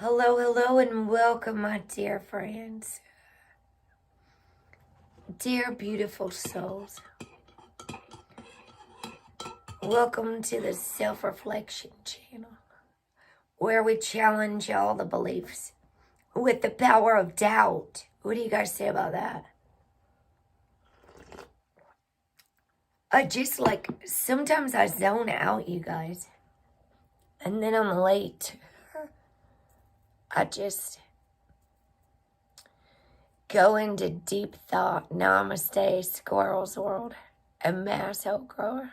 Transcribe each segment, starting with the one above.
Hello, hello, and welcome, my dear friends. Dear beautiful souls. Welcome to the Self-Reflection channel, where we challenge all the beliefs with the power of doubt. What do you guys say about that? Sometimes I zone out, you guys, and then I'm late. I just go into deep thought. Namaste, Squirrel's World, a mass hope grower.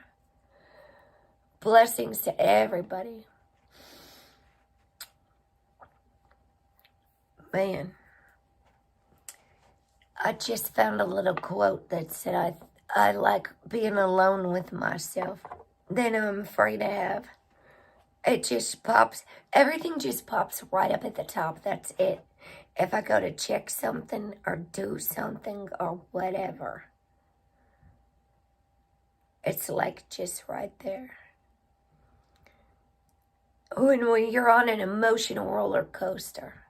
Blessings to everybody. Man, I just found a little quote that said I like being alone with myself than I'm afraid to have. It just pops. Everything just pops right up at the top. That's it. If I go to check something or do something or whatever, it's like just right there. When you're on an emotional roller coaster.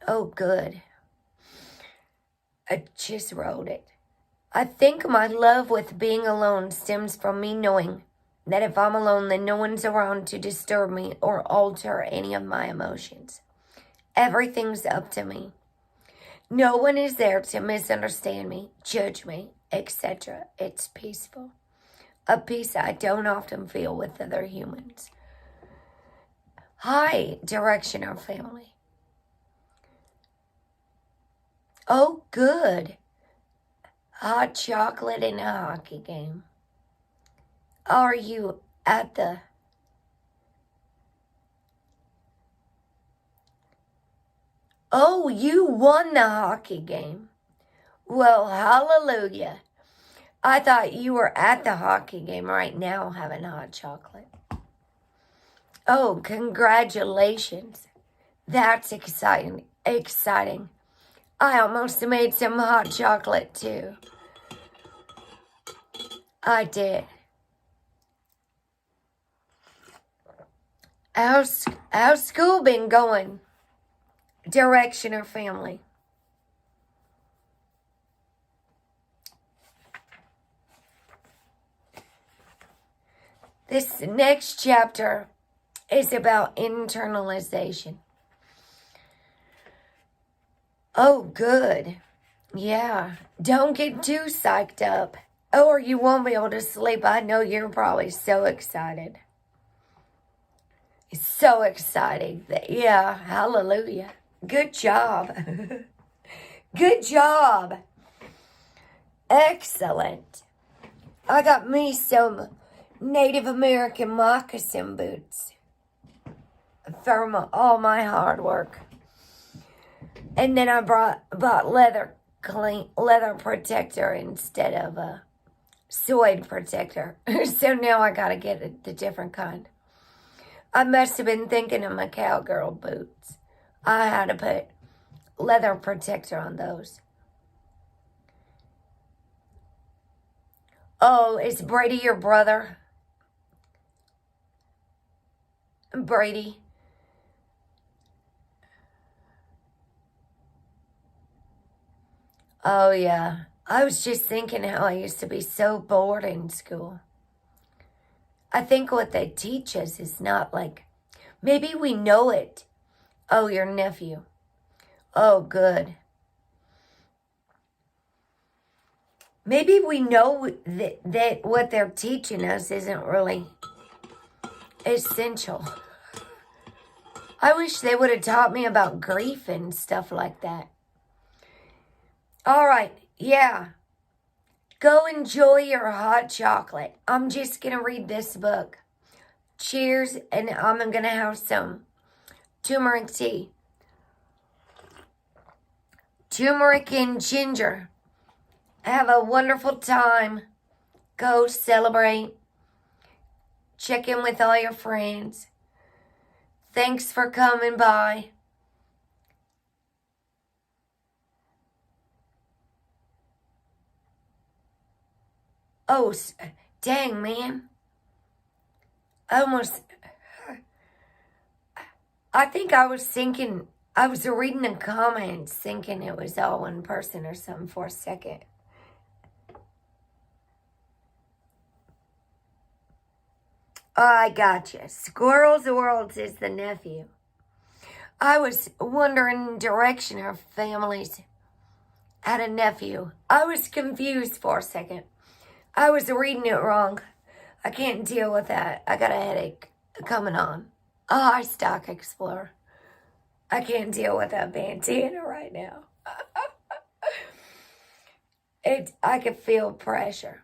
Oh, good. I just wrote it. I think my love with being alone stems from me knowing that if I'm alone, then no one's around to disturb me or alter any of my emotions. Everything's up to me. No one is there to misunderstand me, judge me, etc. It's peaceful. A peace I don't often feel with other humans. Hi, Directioner family. Oh, good. Hot chocolate and a hockey game. Are you at the... Oh, you won the hockey game. Well, hallelujah. I thought you were at the hockey game right now having hot chocolate. Oh, congratulations. That's exciting. I almost made some hot chocolate too. I did. How's school been going? Directioner family. This next chapter is about internalization. Oh, good. Yeah. Don't get too psyched up, or you won't be able to sleep. I know you're probably so excited. It's so exciting. Yeah, hallelujah. Good job. Good job. Excellent. I got me some Native American moccasin boots from all my hard work. And then I bought leather protector instead of a suede protector. So now I got to get the different kind. I must have been thinking of my cowgirl boots. I had to put leather protector on those. Oh, is Brady your brother? Brady. Oh, yeah. I was just thinking how I used to be so bored in school. I think what they teach us is not like, maybe we know it. Oh, your nephew. Oh, good. Maybe we know that what they're teaching us isn't really essential. I wish they would have taught me about grief and stuff like that. All right, yeah. Go enjoy your hot chocolate. I'm just going to read this book. Cheers, and I'm going to have some turmeric tea. Turmeric and ginger. Have a wonderful time. Go celebrate. Check in with all your friends. Thanks for coming by. Oh, dang, man. I I think I was thinking, I was reading the comments thinking it was all one person or something for a second. Oh, I gotcha. Squirrels Worlds is the nephew. I was wondering the direction our families had a nephew. I was confused for a second. I was reading it wrong. I can't deal with that. I got a headache coming on. Oh, hi, Stock Explorer. I can't deal with that bandana right now. I can feel pressure.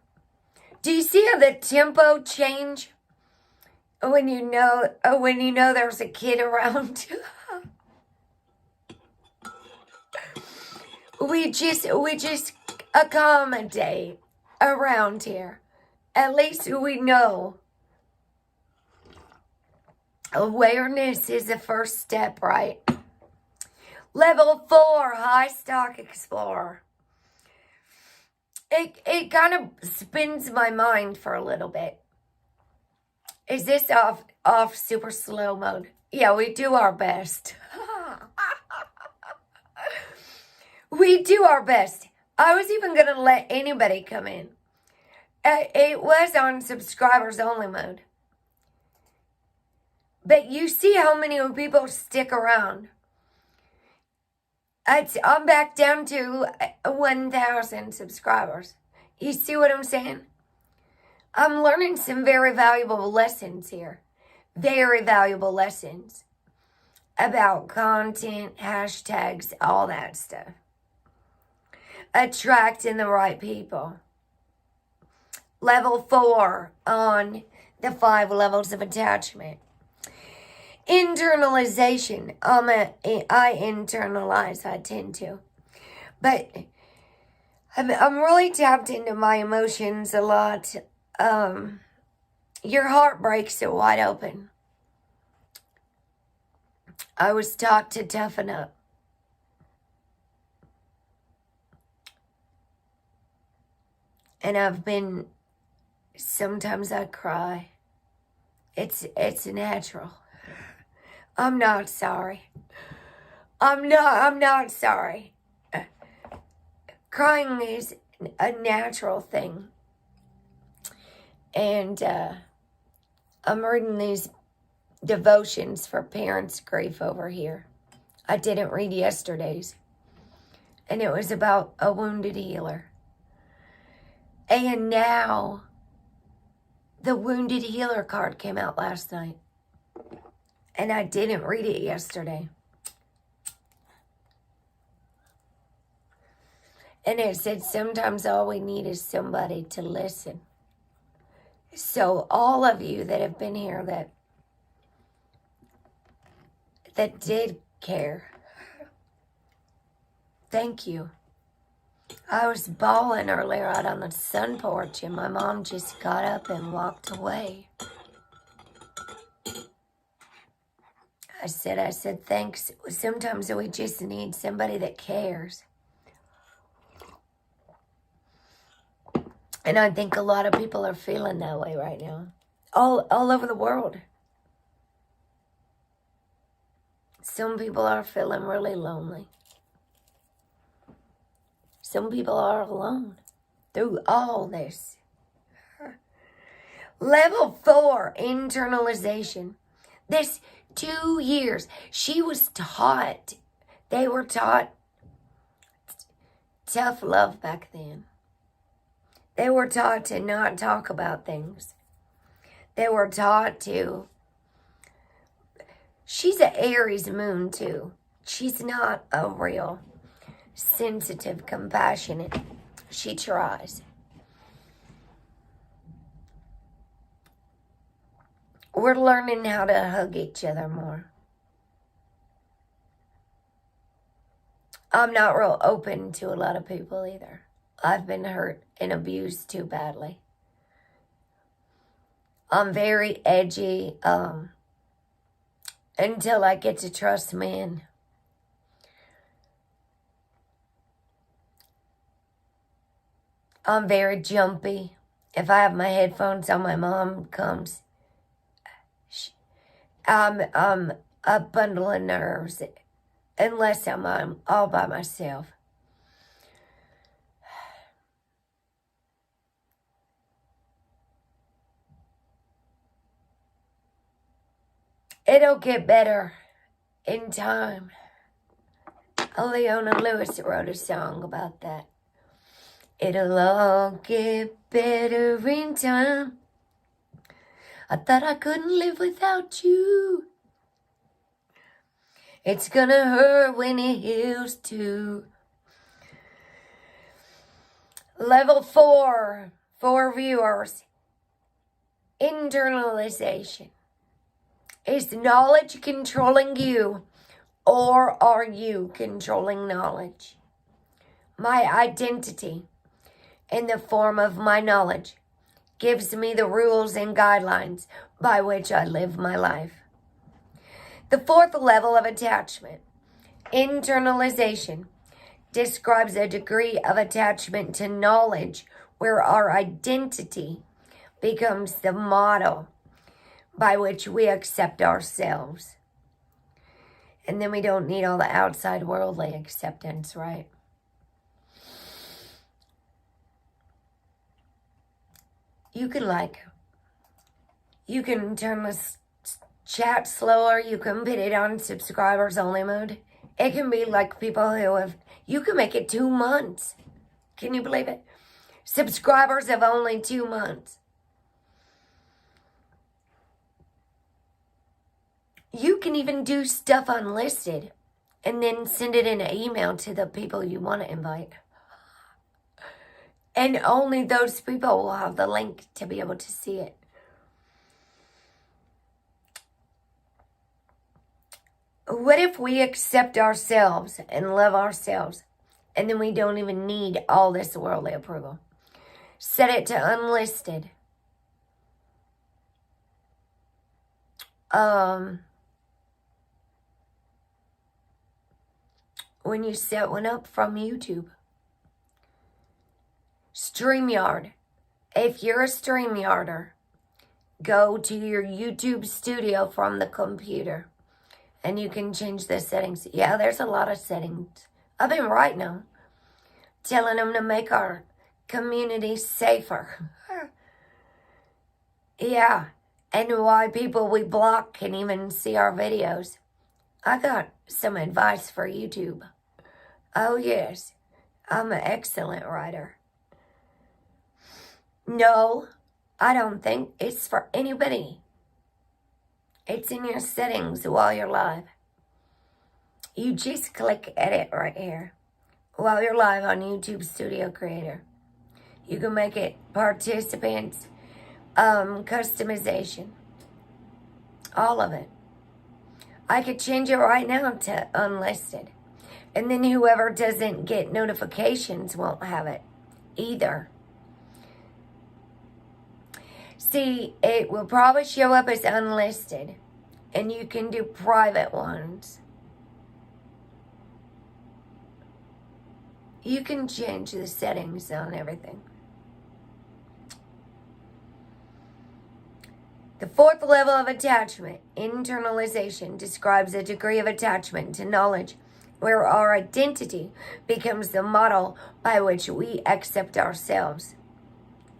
Do you see how the tempo change when you know there's a kid around? we just accommodate around here. At least we know. Awareness is the first step, right? Level 4, High Stock Explorer. It kind of spins my mind for a little bit. Is this off super slow mode? Yeah, we do our best. We do our best. I was even going to let anybody come in. It was on subscribers only mode. But you see how many people stick around. I'm back down to 1,000 subscribers. You see what I'm saying? I'm learning some very valuable lessons here. Very valuable lessons about content, hashtags, all that stuff. Attracting the right people. Level 4 on the 5 levels of attachment. Internalization. I internalize. I tend to. But I'm really tapped into my emotions a lot. Your heart breaks so wide open. I was taught to toughen up. And sometimes I cry. It's natural. I'm not sorry. I'm not sorry. Crying is a natural thing. And I'm reading these devotions for parents' grief over here. I didn't read yesterday's. And it was about a wounded healer. And now the wounded healer card came out last night. And I didn't read it yesterday. And it said sometimes all we need is somebody to listen. So all of you that have been here that did care, thank you. I was bawling earlier out on the sun porch and my mom just got up and walked away. I said, thanks. Sometimes we just need somebody that cares. And I think a lot of people are feeling that way right now. All over the world. Some people are feeling really lonely. Some people are alone through all this. Level 4, internalization. This 2 years, they were taught tough love back then. They were taught to not talk about things. They were taught to, she's an Aries moon too. She's not a real sensitive, compassionate. She tries. We're learning how to hug each other more. I'm not real open to a lot of people either. I've been hurt and abused too badly. I'm very edgy until I get to trust men. I'm very jumpy. If I have my headphones on, my mom comes. I'm a bundle of nerves unless I'm all by myself. It'll get better in time. Leona Lewis wrote a song about that. It'll all get better in time. I thought I couldn't live without you. It's gonna hurt when it heals too. Level 4 for viewers. Internalization. Is knowledge controlling you, or are you controlling knowledge? My identity, in the form of my knowledge, gives me the rules and guidelines by which I live my life. The 4th level of attachment, internalization, describes a degree of attachment to knowledge where our identity becomes the model by which we accept ourselves. And then we don't need all the outside worldly acceptance, right? You can turn this chat slower. You can put it on subscribers only mode. It can be like people you can make it 2 months. Can you believe it? Subscribers of only 2 months. You can even do stuff unlisted and then send it in an email to the people you want to invite. And only those people will have the link to be able to see it. What if we accept ourselves and love ourselves, and then we don't even need all this worldly approval? Set it to unlisted. When you set one up from YouTube. StreamYard. If you're a StreamYarder, go to your YouTube studio from the computer and you can change the settings. Yeah, there's a lot of settings. I've been writing them, telling them to make our community safer. Yeah, and why people we block can even see our videos. I got some advice for YouTube. Oh yes, I'm an excellent writer. No, I don't think it's for anybody. It's in your settings while you're live. You just click edit right here while you're live on YouTube Studio Creator. You can make it participants, customization, all of it. I could change it right now to unlisted. And then whoever doesn't get notifications won't have it either. See, it will probably show up as unlisted. And you can do private ones. You can change the settings on everything. The 4th level of attachment, internalization, describes a degree of attachment to knowledge where our identity becomes the model by which we accept ourselves.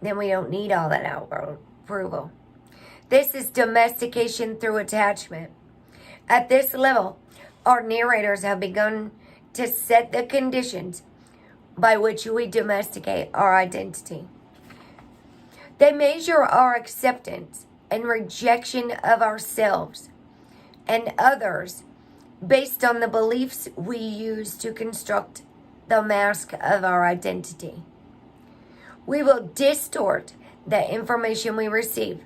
Then we don't need all that outward approval. This is domestication through attachment. At this level, our narrators have begun to set the conditions by which we domesticate our identity. They measure our acceptance and rejection of ourselves and others based on the beliefs we use to construct the mask of our identity. We will distort the information we receive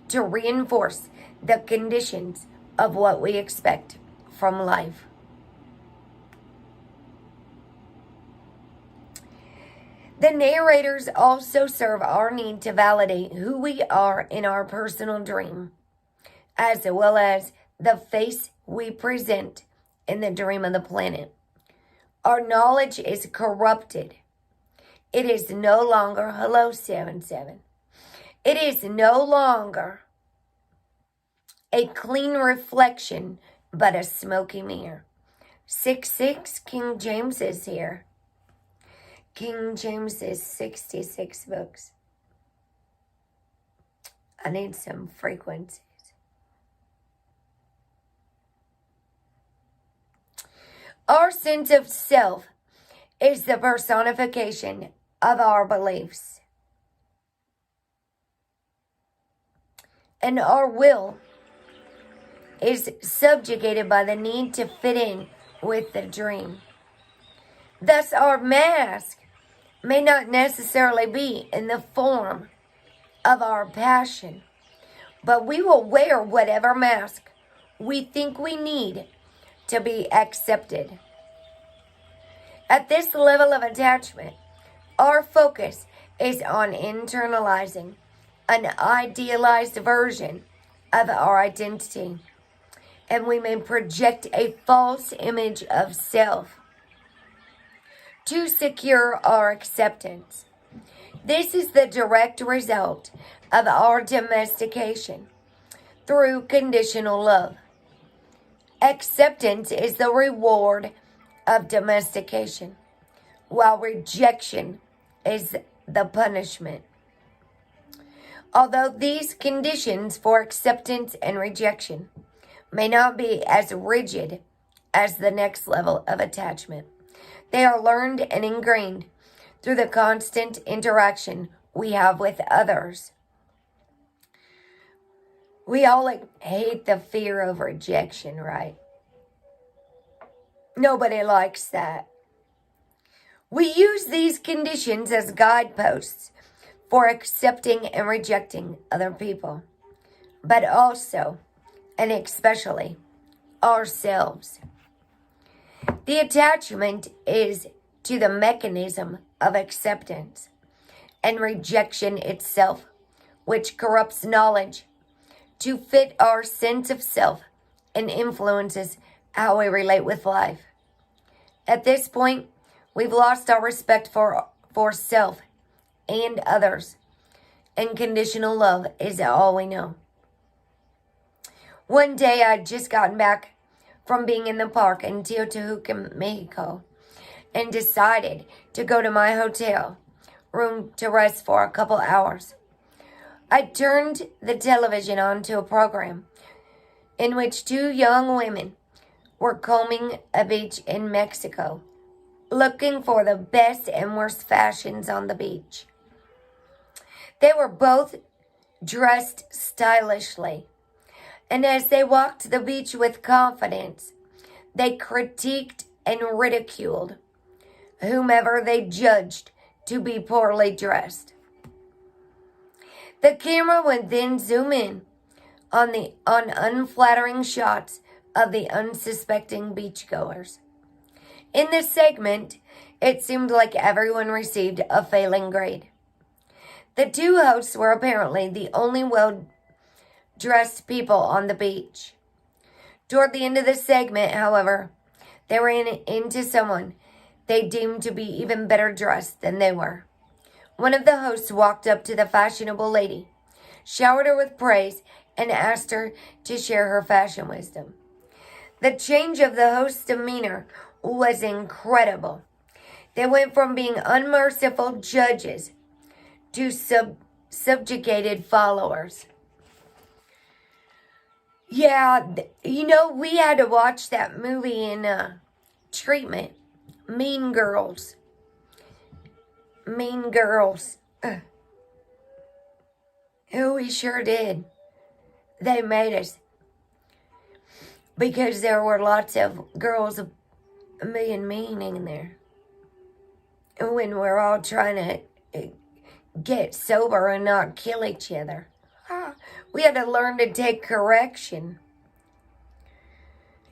to reinforce the conditions of what we expect from life. The narrators also serve our need to validate who we are in our personal dream, as well as the face we present in the dream of the planet. Our knowledge is corrupted. It is no longer, hello 77. It is no longer a clean reflection but a smoky mirror. 6:6, King James is here. King James is 66 books. I need some frequencies. Our sense of self is the personification of our beliefs. And our will is subjugated by the need to fit in with the dream. Thus, our mask may not necessarily be in the form of our passion, but we will wear whatever mask we think we need to be accepted. At this level of attachment, our focus is on internalizing an idealized version of our identity, and we may project a false image of self to secure our acceptance. This is the direct result of our domestication through conditional love. Acceptance is the reward of domestication, while rejection is the punishment. Although these conditions for acceptance and rejection may not be as rigid as the next level of attachment, they are learned and ingrained through the constant interaction we have with others. We all hate the fear of rejection, right? Nobody likes that. We use these conditions as guideposts for accepting and rejecting other people, but also, and especially, ourselves. The attachment is to the mechanism of acceptance and rejection itself, which corrupts knowledge to fit our sense of self and influences how we relate with life. At this point, we've lost our respect for self and others, and conditional love is all we know. One day, I'd just gotten back from being in the park in Teotihuacan, Mexico, and decided to go to my hotel room to rest for a couple hours. I turned the television on to a program in which two young women were combing a beach in Mexico, looking for the best and worst fashions on the beach. They were both dressed stylishly, and as they walked the beach with confidence, they critiqued and ridiculed whomever they judged to be poorly dressed. The camera would then zoom in on unflattering shots of the unsuspecting beachgoers. In this segment, it seemed like everyone received a failing grade. The two hosts were apparently the only well-dressed people on the beach. Toward the end of the segment, however, they ran into someone they deemed to be even better dressed than they were. One of the hosts walked up to the fashionable lady, showered her with praise, and asked her to share her fashion wisdom. The change of the host's demeanor was incredible. They went from being unmerciful judges to subjugated followers. Yeah, we had to watch that movie in treatment. Mean Girls. Mean Girls. We sure did. They made us. Because there were lots of girls being mean in there. And when we're all trying to get sober and not kill each other. We had to learn to take correction.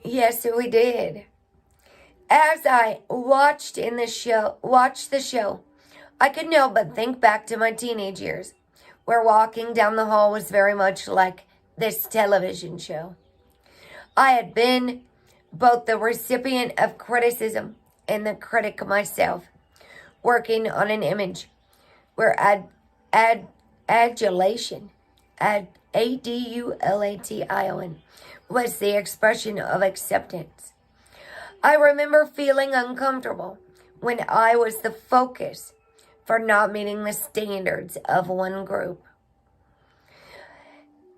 Yes, we did. As I watched the show, I couldn't help but think back to my teenage years, where walking down the hall was very much like this television show. I had been both the recipient of criticism and the critic myself, working on an image where adulation, adulation, was the expression of acceptance. I remember feeling uncomfortable when I was the focus for not meeting the standards of one group.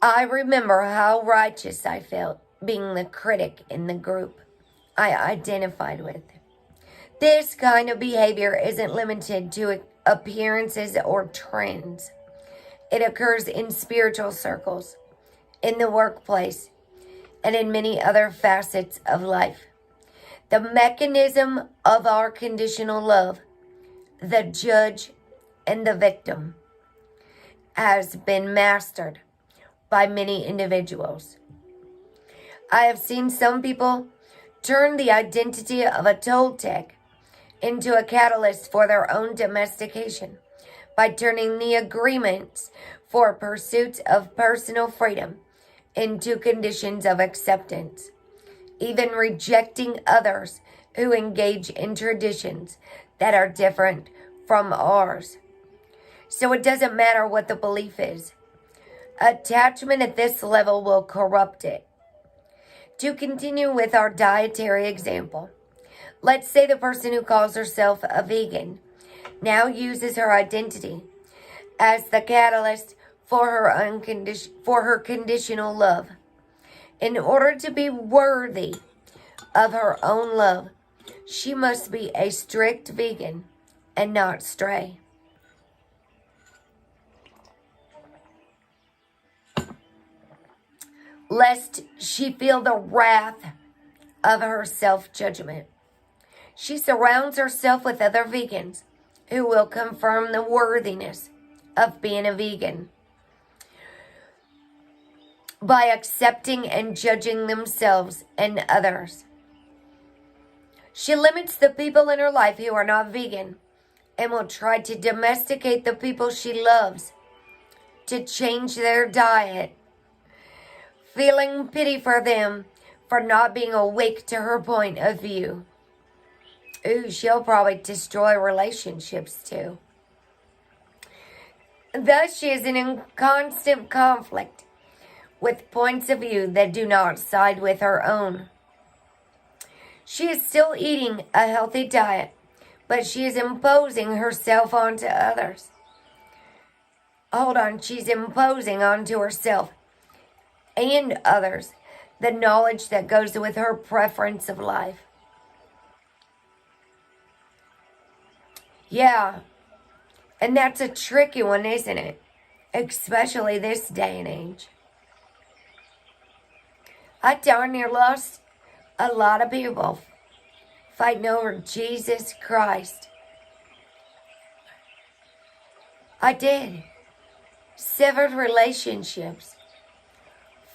I remember how righteous I felt being the critic in the group I identified with. This kind of behavior isn't limited to appearances or trends. It occurs in spiritual circles, in the workplace, and in many other facets of life. The mechanism of our conditional love, the judge and the victim, has been mastered by many individuals. I have seen some people turn the identity of a toltec into a catalyst for their own domestication by turning the agreements for pursuits of personal freedom into conditions of acceptance, even rejecting others who engage in traditions that are different from ours. So it doesn't matter what the belief is. Attachment at this level will corrupt it. To continue with our dietary example, let's say the person who calls herself a vegan now uses her identity as the catalyst for her conditional love. In order to be worthy of her own love, she must be a strict vegan and not stray. Lest she feel the wrath of her self-judgment, she surrounds herself with other vegans who will confirm the worthiness of being a vegan by accepting and judging themselves and others. She limits the people in her life who are not vegan and will try to domesticate the people she loves to change their diet, feeling pity for them for not being awake to her point of view. Ooh, she'll probably destroy relationships too. Thus, she is in constant conflict with points of view that do not side with her own. She is still eating a healthy diet, but she is imposing herself onto others. She's imposing onto herself and others the knowledge that goes with her preference of life. Yeah, and that's a tricky one, isn't it? Especially this day and age. I darn near lost a lot of people fighting over Jesus Christ. I did. Severed relationships,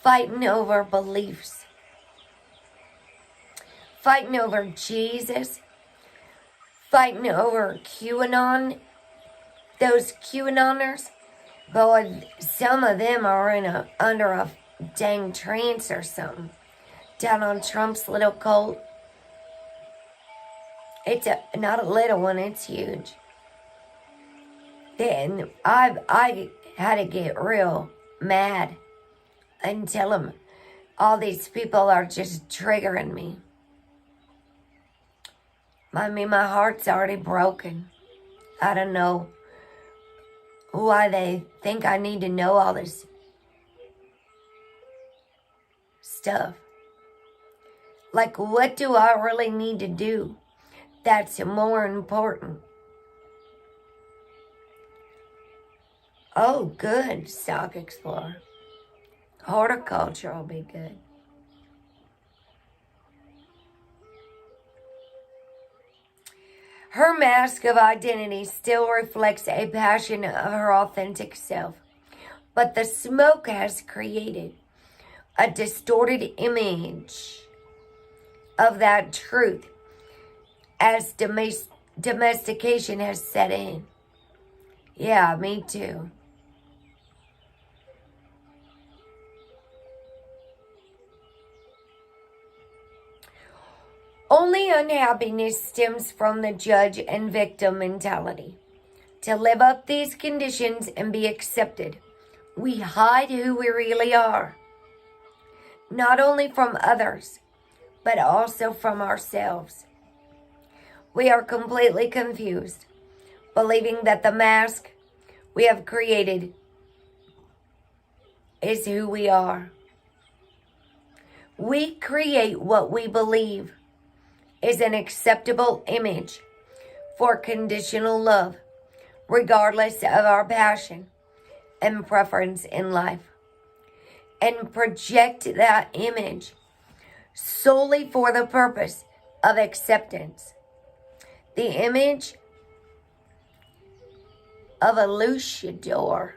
fighting over beliefs, fighting over Jesus, fighting over QAnon. Those QAnoners, boy, some of them are under a dang trance or something. Donald Trump's little cult. It's not a little one, it's huge. Then I had to get real mad and tell him all these people are just triggering me. I mean, my heart's already broken. I don't know why they think I need to know all this stuff. Like, what do I really need to do that's more important? Oh, good, Stock Explorer. Horticulture will be good. Her mask of identity still reflects a passion of her authentic self, but the smoke has created a distorted image of that truth as domestication has set in. Yeah, me too. Only unhappiness stems from the judge and victim mentality. To live up these conditions and be accepted, we hide who we really are. not only from others, but also from ourselves. We are completely confused, believing that the mask we have created is who we are. We create what we believe is an acceptable image for conditional love, regardless of our passion and preference in life, and project that image solely for the purpose of acceptance. The image of a luchador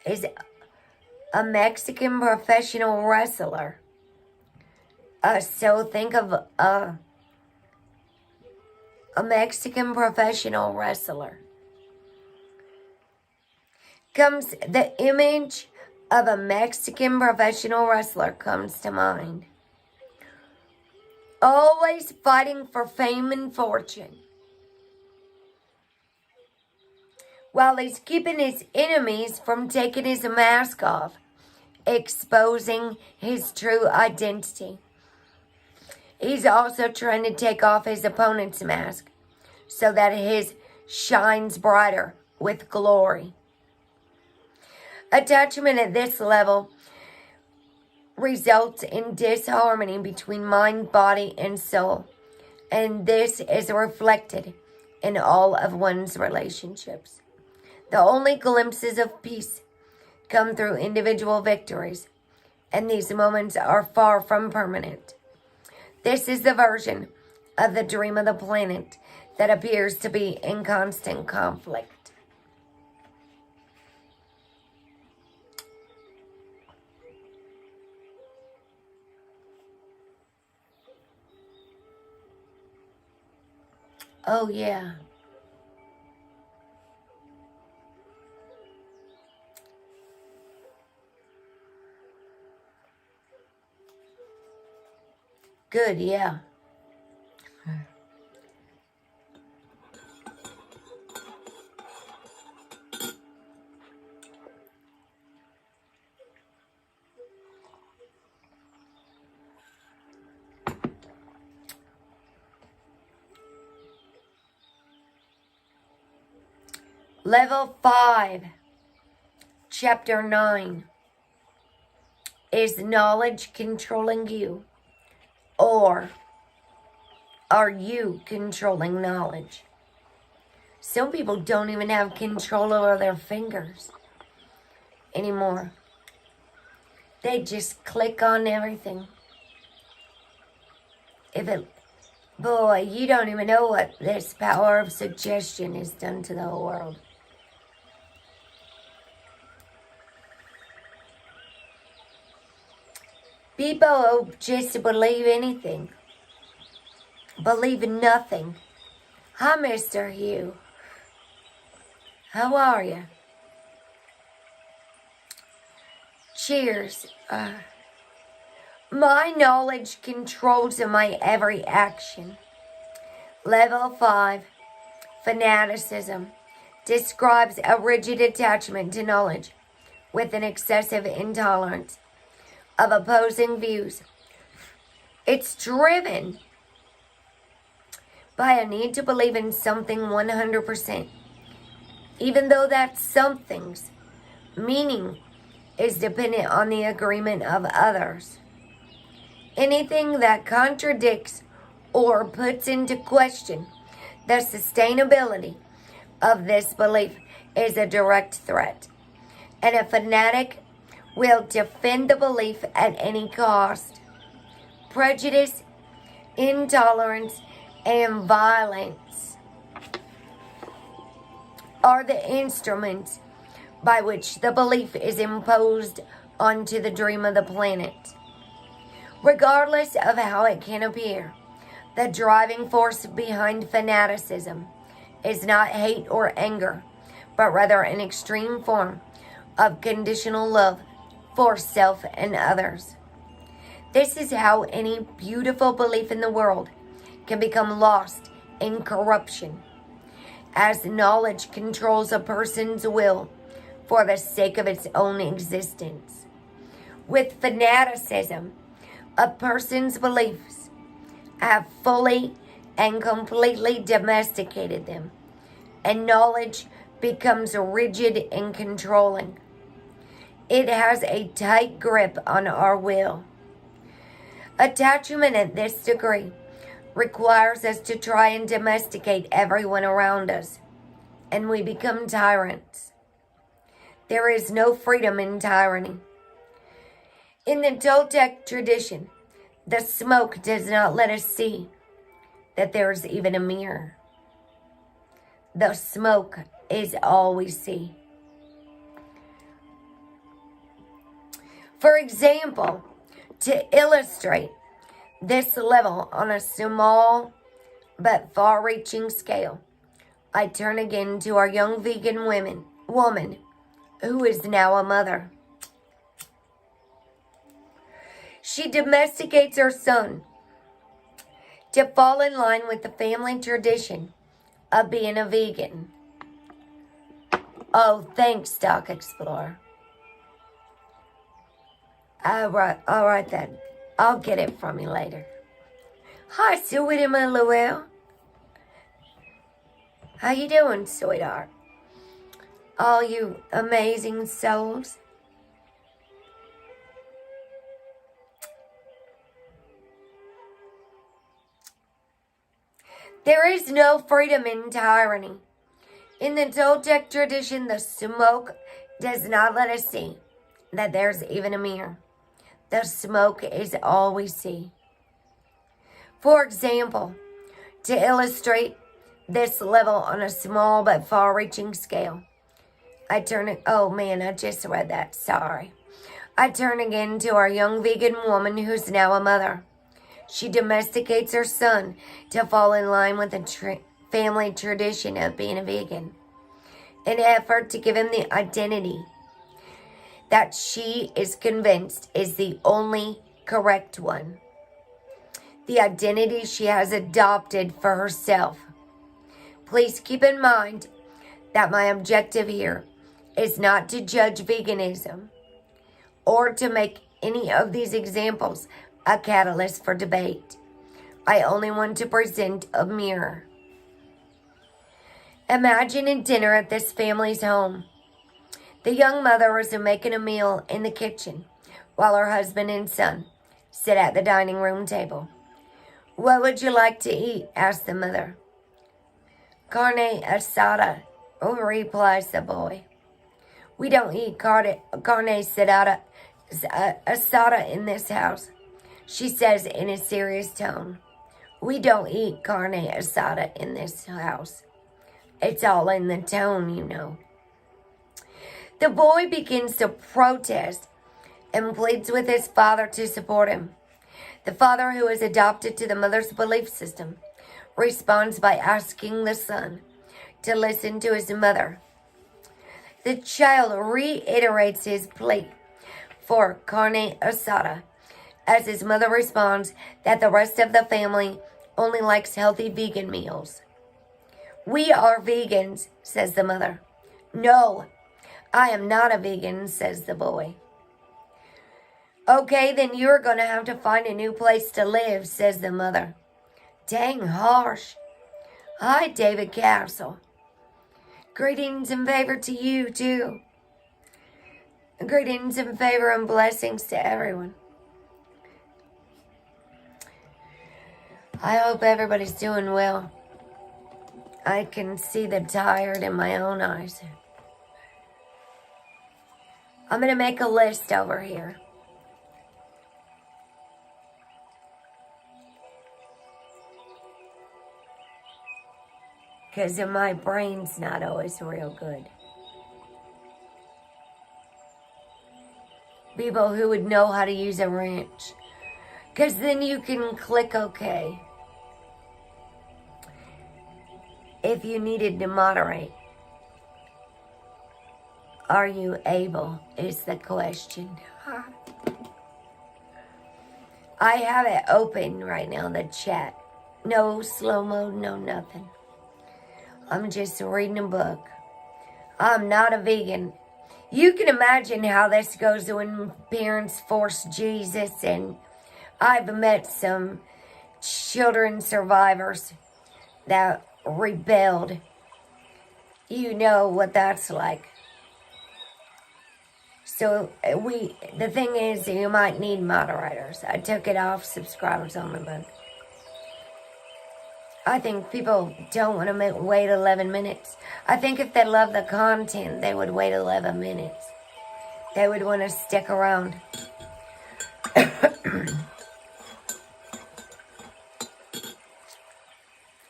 is a Mexican professional wrestler. So think of a Mexican professional wrestler. The image of a Mexican professional wrestler comes to mind. Always fighting for fame and fortune, while he's keeping his enemies from taking his mask off, exposing his true identity. He's also trying to take off his opponent's mask so that his shines brighter with glory. Attachment at this level results in disharmony between mind, body, and soul, and this is reflected in all of one's relationships. The only glimpses of peace come through individual victories, and these moments are far from permanent. This is the version of the dream of the planet that appears to be in constant conflict. Oh, yeah. Good, yeah. Level 5, Chapter 9. Is knowledge controlling you? Or are you controlling knowledge? Some people don't even have control over their fingers anymore. They just click on everything. Boy, you don't even know what this power of suggestion has done to the whole world. People just believe anything. Believe in nothing. Hi, Mr. Hugh. How are you? Cheers. My knowledge controls my every action. Level 5, fanaticism, describes a rigid attachment to knowledge with an excessive intolerance of opposing views. It's driven by a need to believe in something 100%, even though that something's meaning is dependent on the agreement of others. Anything that contradicts or puts into question the sustainability of this belief is a direct threat, and a fanatic will defend the belief at any cost. Prejudice, intolerance, and violence are the instruments by which the belief is imposed onto the dream of the planet. Regardless of how it can appear, the driving force behind fanaticism is not hate or anger, but rather an extreme form of conditional love for self and others. This is how any beautiful belief in the world can become lost in corruption. as knowledge controls a person's will for the sake of its own existence. With fanaticism, a person's beliefs have fully and completely domesticated them, and knowledge becomes rigid and controlling. It has a tight grip on our will. Attachment at this degree requires us to try and domesticate everyone around us, and we become tyrants. There is no freedom in tyranny. In the Toltec tradition, the smoke does not let us see that there is even a mirror. The smoke is all we see. For example, to illustrate this level on a small but far-reaching scale, I turn again to our young vegan woman who is now a mother. She domesticates her son to fall in line with the family tradition of being a vegan. Oh, thanks, Doc Explorer. All right then. I'll get it from you later. Hi, sweetie, my Luelle. How you doing, sweetheart? All you amazing souls. There is no freedom in tyranny. In the Toltec tradition, the smoke does not let us see that there's even a mirror. The smoke is all we see. For example, to illustrate this level on a small but far-reaching scale, I turn again to our young vegan woman who's now a mother. She domesticates her son to fall in line with the family tradition of being a vegan, in an effort to give him the identity that she is convinced is the only correct one. The identity she has adopted for herself. Please keep in mind that my objective here is not to judge veganism or to make any of these examples a catalyst for debate. I only want to present a mirror. Imagine a dinner at this family's home. The young mother is making a meal in the kitchen while her husband and son sit at the dining room table. What would you like to eat? Asked the mother. Carne asada, replies the boy. We don't eat carne asada in this house, she says in a serious tone. We don't eat carne asada in this house. It's all in the tone, you know. The boy begins to protest and pleads with his father to support him. The father, who is adopted to the mother's belief system, responds by asking the son to listen to his mother. The child reiterates his plea for carne asada as his mother responds that the rest of the family only likes healthy vegan meals. We are vegans, says the mother. No, I am not a vegan, says the boy. Okay, then you're going to have to find a new place to live, says the mother. Dang harsh. Hi, David Castle. Greetings and favor to you, too. Greetings and favor and blessings to everyone. I hope everybody's doing well. I can see the tired in my own eyes. I'm going to make a list over here. Because my brain's not always real good. People who would know how to use a wrench. Because then you can click OK. If you needed to moderate. Are you able, is the question. I have it open right now, the chat. No slow mode, no nothing. I'm just reading a book. I'm not a vegan. You can imagine how this goes when parents force Jesus, and I've met some children survivors that rebelled. You know what that's like. So the thing is, you might need moderators. I took it off subscribers only, but I think people don't want to wait 11 minutes. I think if they love the content, they would wait 11 minutes. They would want to stick around.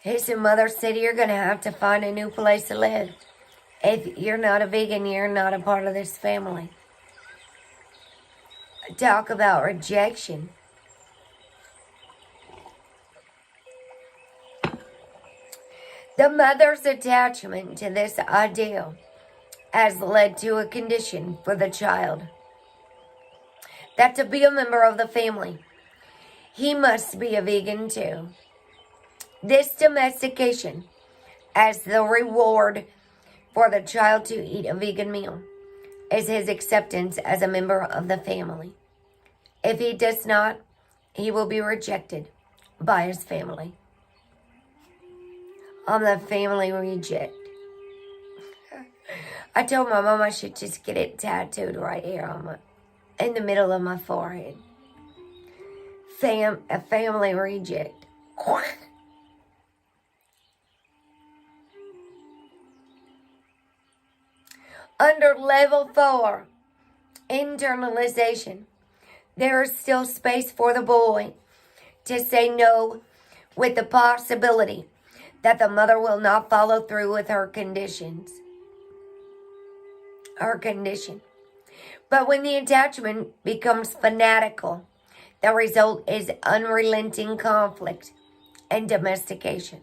His mother said you're going to have to find a new place to live. If you're not a vegan, you're not a part of this family. Talk about rejection. The mother's attachment to this ideal has led to a condition for the child that to be a member of the family, he must be a vegan too. This domestication as the reward for the child to eat a vegan meal is his acceptance as a member of the family. If he does not, he will be rejected by his family. I'm the family reject. I told my mom I should just get it tattooed right here in the middle of my forehead. A family reject. Under level 4, internalization, there is still space for the boy to say no with the possibility that the mother will not follow through with her condition. But when the attachment becomes fanatical, the result is unrelenting conflict and domestication.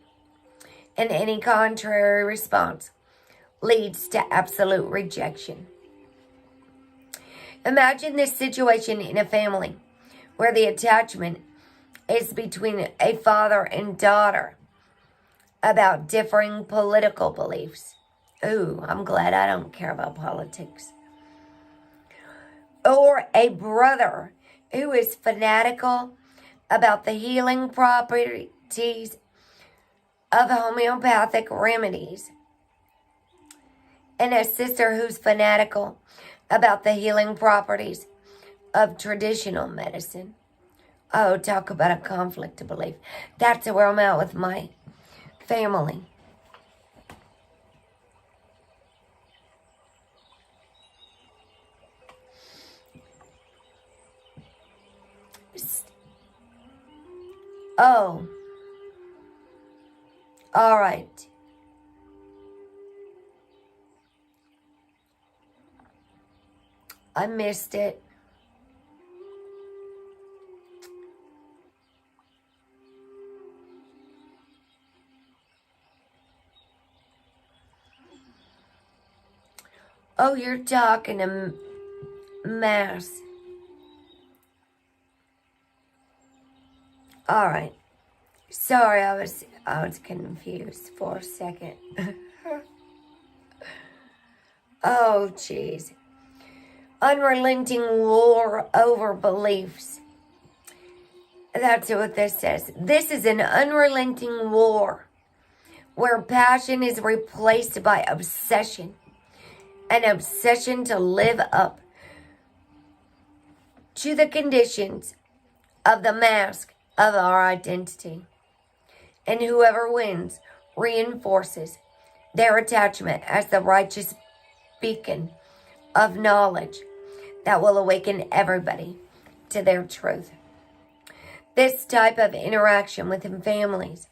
And any contrary response leads to absolute rejection. Imagine this situation in a family where the attachment is between a father and daughter about differing political beliefs. Ooh, I'm glad I don't care about politics. Or a brother who is fanatical about the healing properties of homeopathic remedies. And a sister who's fanatical about the healing properties of traditional medicine. Oh, talk about a conflict of belief. That's where I'm at with my family. Oh. All right. I missed it. Oh, you're talking to mass. All right. Sorry, I was confused for a second. Oh, jeez. Unrelenting war over beliefs. That's what this says. This is an unrelenting war where passion is replaced by obsession. An obsession to live up to the conditions of the mask of our identity. And whoever wins reinforces their attachment as the righteous beacon of knowledge that will awaken everybody to their truth. This type of interaction within families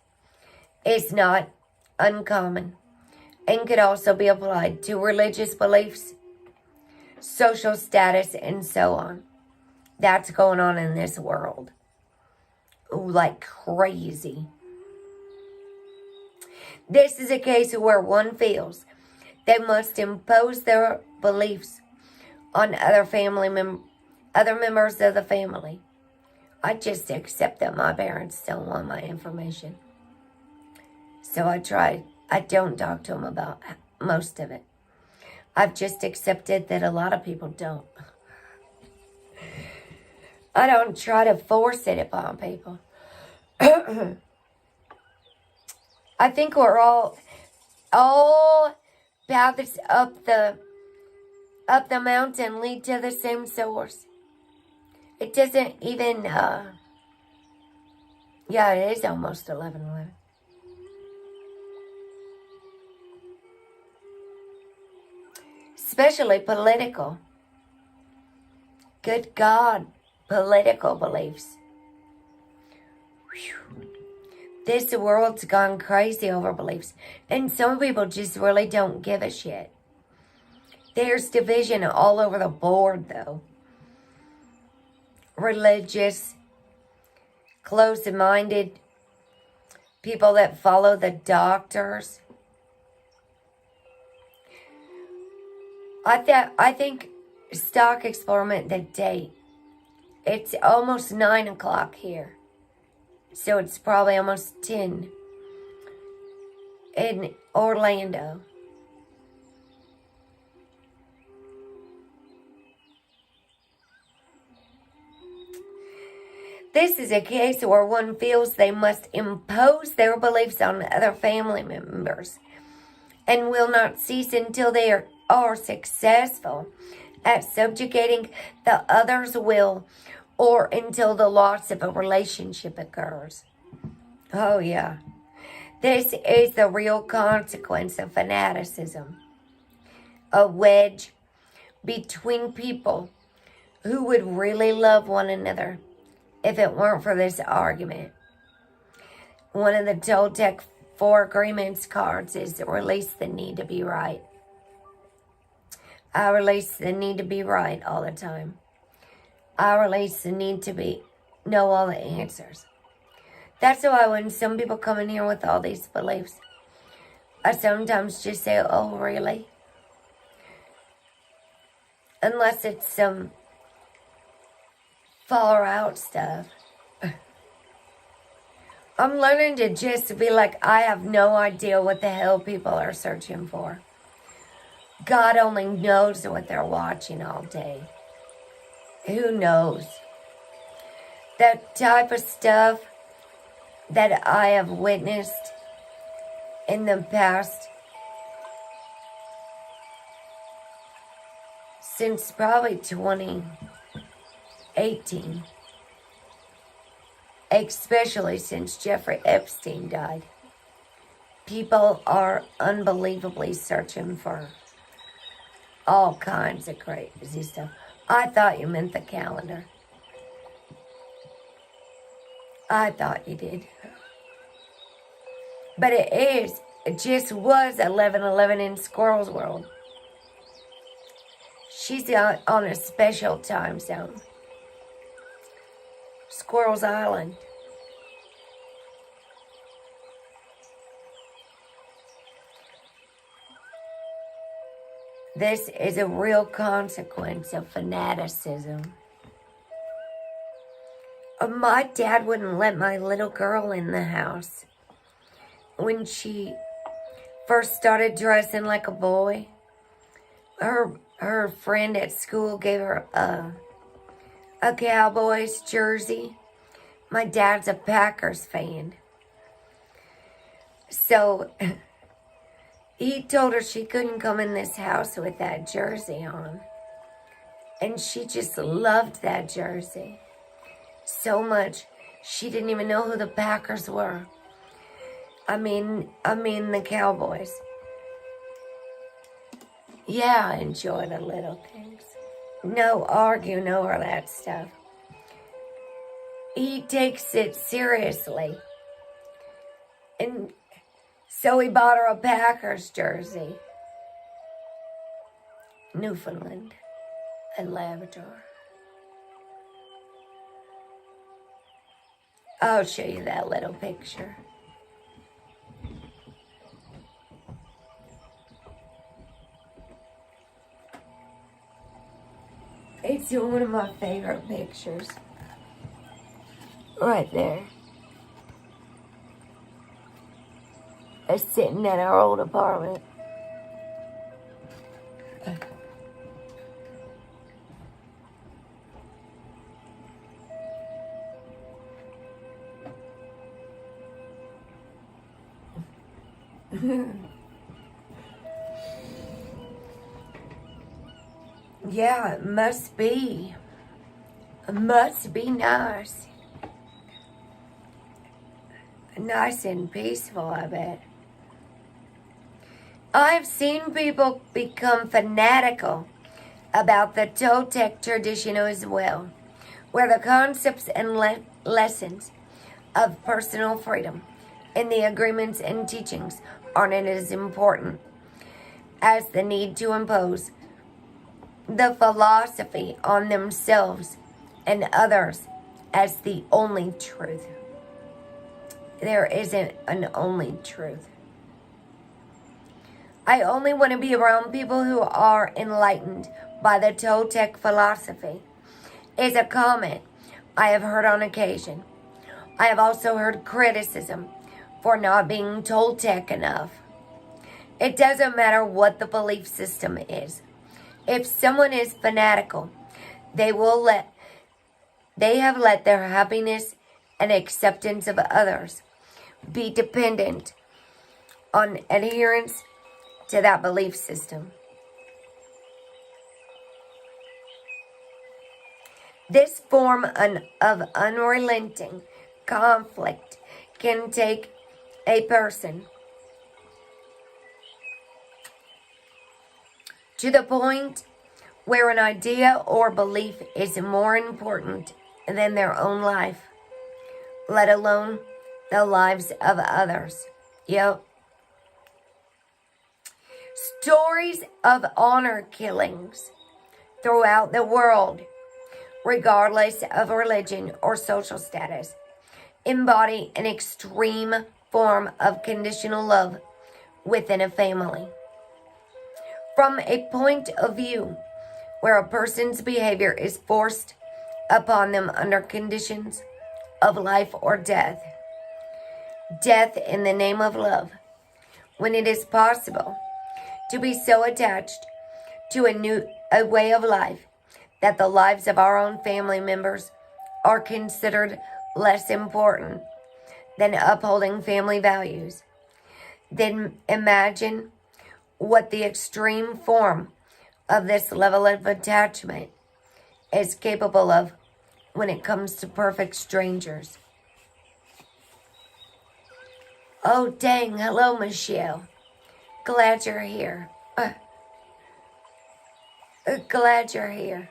is not uncommon and could also be applied to religious beliefs, social status, and so on. That's going on in this world. Ooh, like crazy. This is a case where one feels they must impose their beliefs on other members of the family. I just accept that my parents don't want my information. So I try I don't talk to them about most of it. I've just accepted that a lot of people don't. I don't try to force it upon people. I think we're all paths up the mountain lead to the same source. It doesn't even, yeah, it is almost 11:11. Especially political. Good God, political beliefs. Whew. This world's gone crazy over beliefs. And some people just really don't give a shit. There's division all over the board, though. Religious, close-minded, people that follow the doctors. I think stock experiment the date. It's almost 9 o'clock here. So it's probably almost 10 in Orlando. This is a case where one feels they must impose their beliefs on other family members and will not cease until they are successful at subjugating the other's will or until the loss of a relationship occurs. Oh, yeah. This is the real consequence of fanaticism. A wedge between people who would really love one another if it weren't for this argument. One of the Toltec 4 agreements cards is release the need to be right. I release the need to be right all the time. I release the need to know all the answers. That's why when some people come in here with all these beliefs, I sometimes just say, oh, really? Unless it's some far out stuff. I'm learning to just be like, I have no idea what the hell people are searching for. God only knows what they're watching all day. Who knows? That type of stuff that I have witnessed in the past since probably 2018, especially since Jeffrey Epstein died. People are unbelievably searching for all kinds of crazy stuff. I thought you meant the calendar. I thought you did. But it just was 11:11 in Squirrel's World. She's on a special time zone. Squirrel's Island. This is a real consequence of fanaticism. My dad wouldn't let my little girl in the house. When she first started dressing like a boy, her friend at school gave her a Cowboys jersey. My dad's a Packers fan. So he told her she couldn't come in this house with that jersey on. And she just loved that jersey so much. She didn't even know who the Packers were. I mean the Cowboys. Yeah, enjoy the little things. No argue, no all that stuff. He takes it seriously. And so he bought her a Packers jersey. Newfoundland and Labrador. I'll show you that little picture. It's one of my favorite pictures. Right there. sitting in our old apartment. Yeah, it must be. It must be nice. Nice and peaceful, I bet. I've seen people become fanatical about the toltec tradition as well, where the concepts and lessons of personal freedom and the agreements and teachings aren't as important as the need to impose the philosophy on themselves and others as the only truth. There isn't an only truth. I only want to be around people who are enlightened by the toltec philosophy, is a comment I have heard on occasion. I have also heard criticism for not being toltec enough. It doesn't matter what the belief system is. If someone is fanatical, they have let their happiness and acceptance of others be dependent on adherence to that belief system. This form of unrelenting conflict can take a person to the point where an idea or belief is more important than their own life, let alone the lives of others. Yep. Stories of honor killings throughout the world, regardless of religion or social status, embody an extreme form of conditional love within a family. From a point of view where a person's behavior is forced upon them under conditions of life or death, death in the name of love, when it is possible to be so attached to a way of life that the lives of our own family members are considered less important than upholding family values, then imagine what the extreme form of this level of attachment is capable of when it comes to perfect strangers. Oh, dang. Hello, Michelle. Glad you're here. Glad you're here.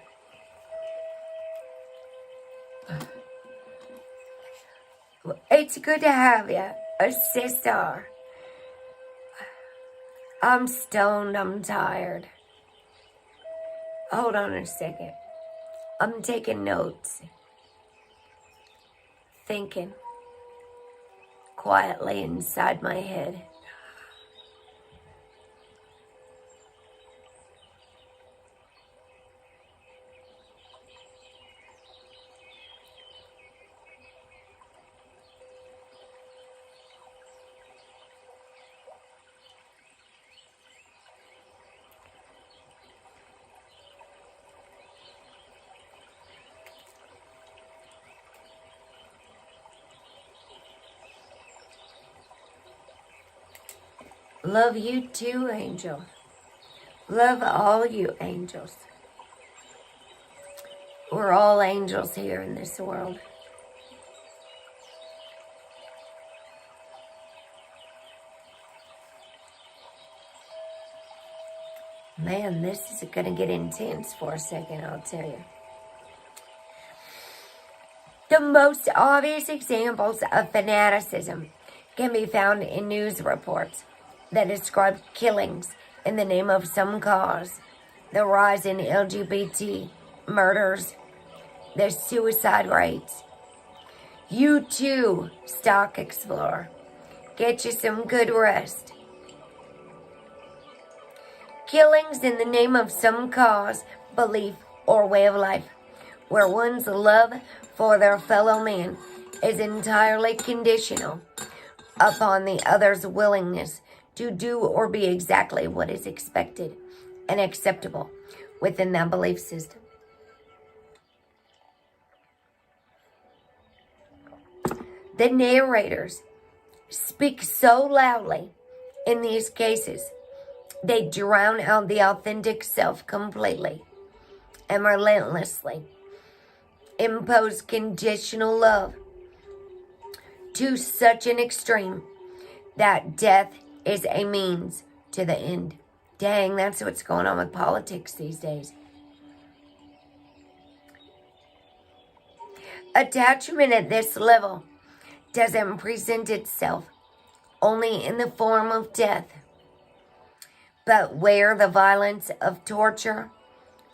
It's good to have you, sister. I'm stoned. I'm tired. Hold on a second. I'm taking notes. Thinking quietly inside my head. Love you too, angel. Love all you angels. We're all angels here in this world. Man, this is going to get intense for a second, I'll tell you. The most obvious examples of fanaticism can be found in news reports that describe killings in the name of some cause, the rise in LGBT murders, the suicide rates. You too, Stock Explorer. Get you some good rest. Killings in the name of some cause, belief, or way of life, where one's love for their fellow man is entirely conditional upon the other's willingness to do or be exactly what is expected and acceptable within that belief system. The narrators speak so loudly in these cases, they drown out the authentic self completely and relentlessly impose conditional love to such an extreme that death is a means to the end. Dang, that's what's going on with politics these days. Attachment at this level doesn't present itself only in the form of death, but where the violence of torture,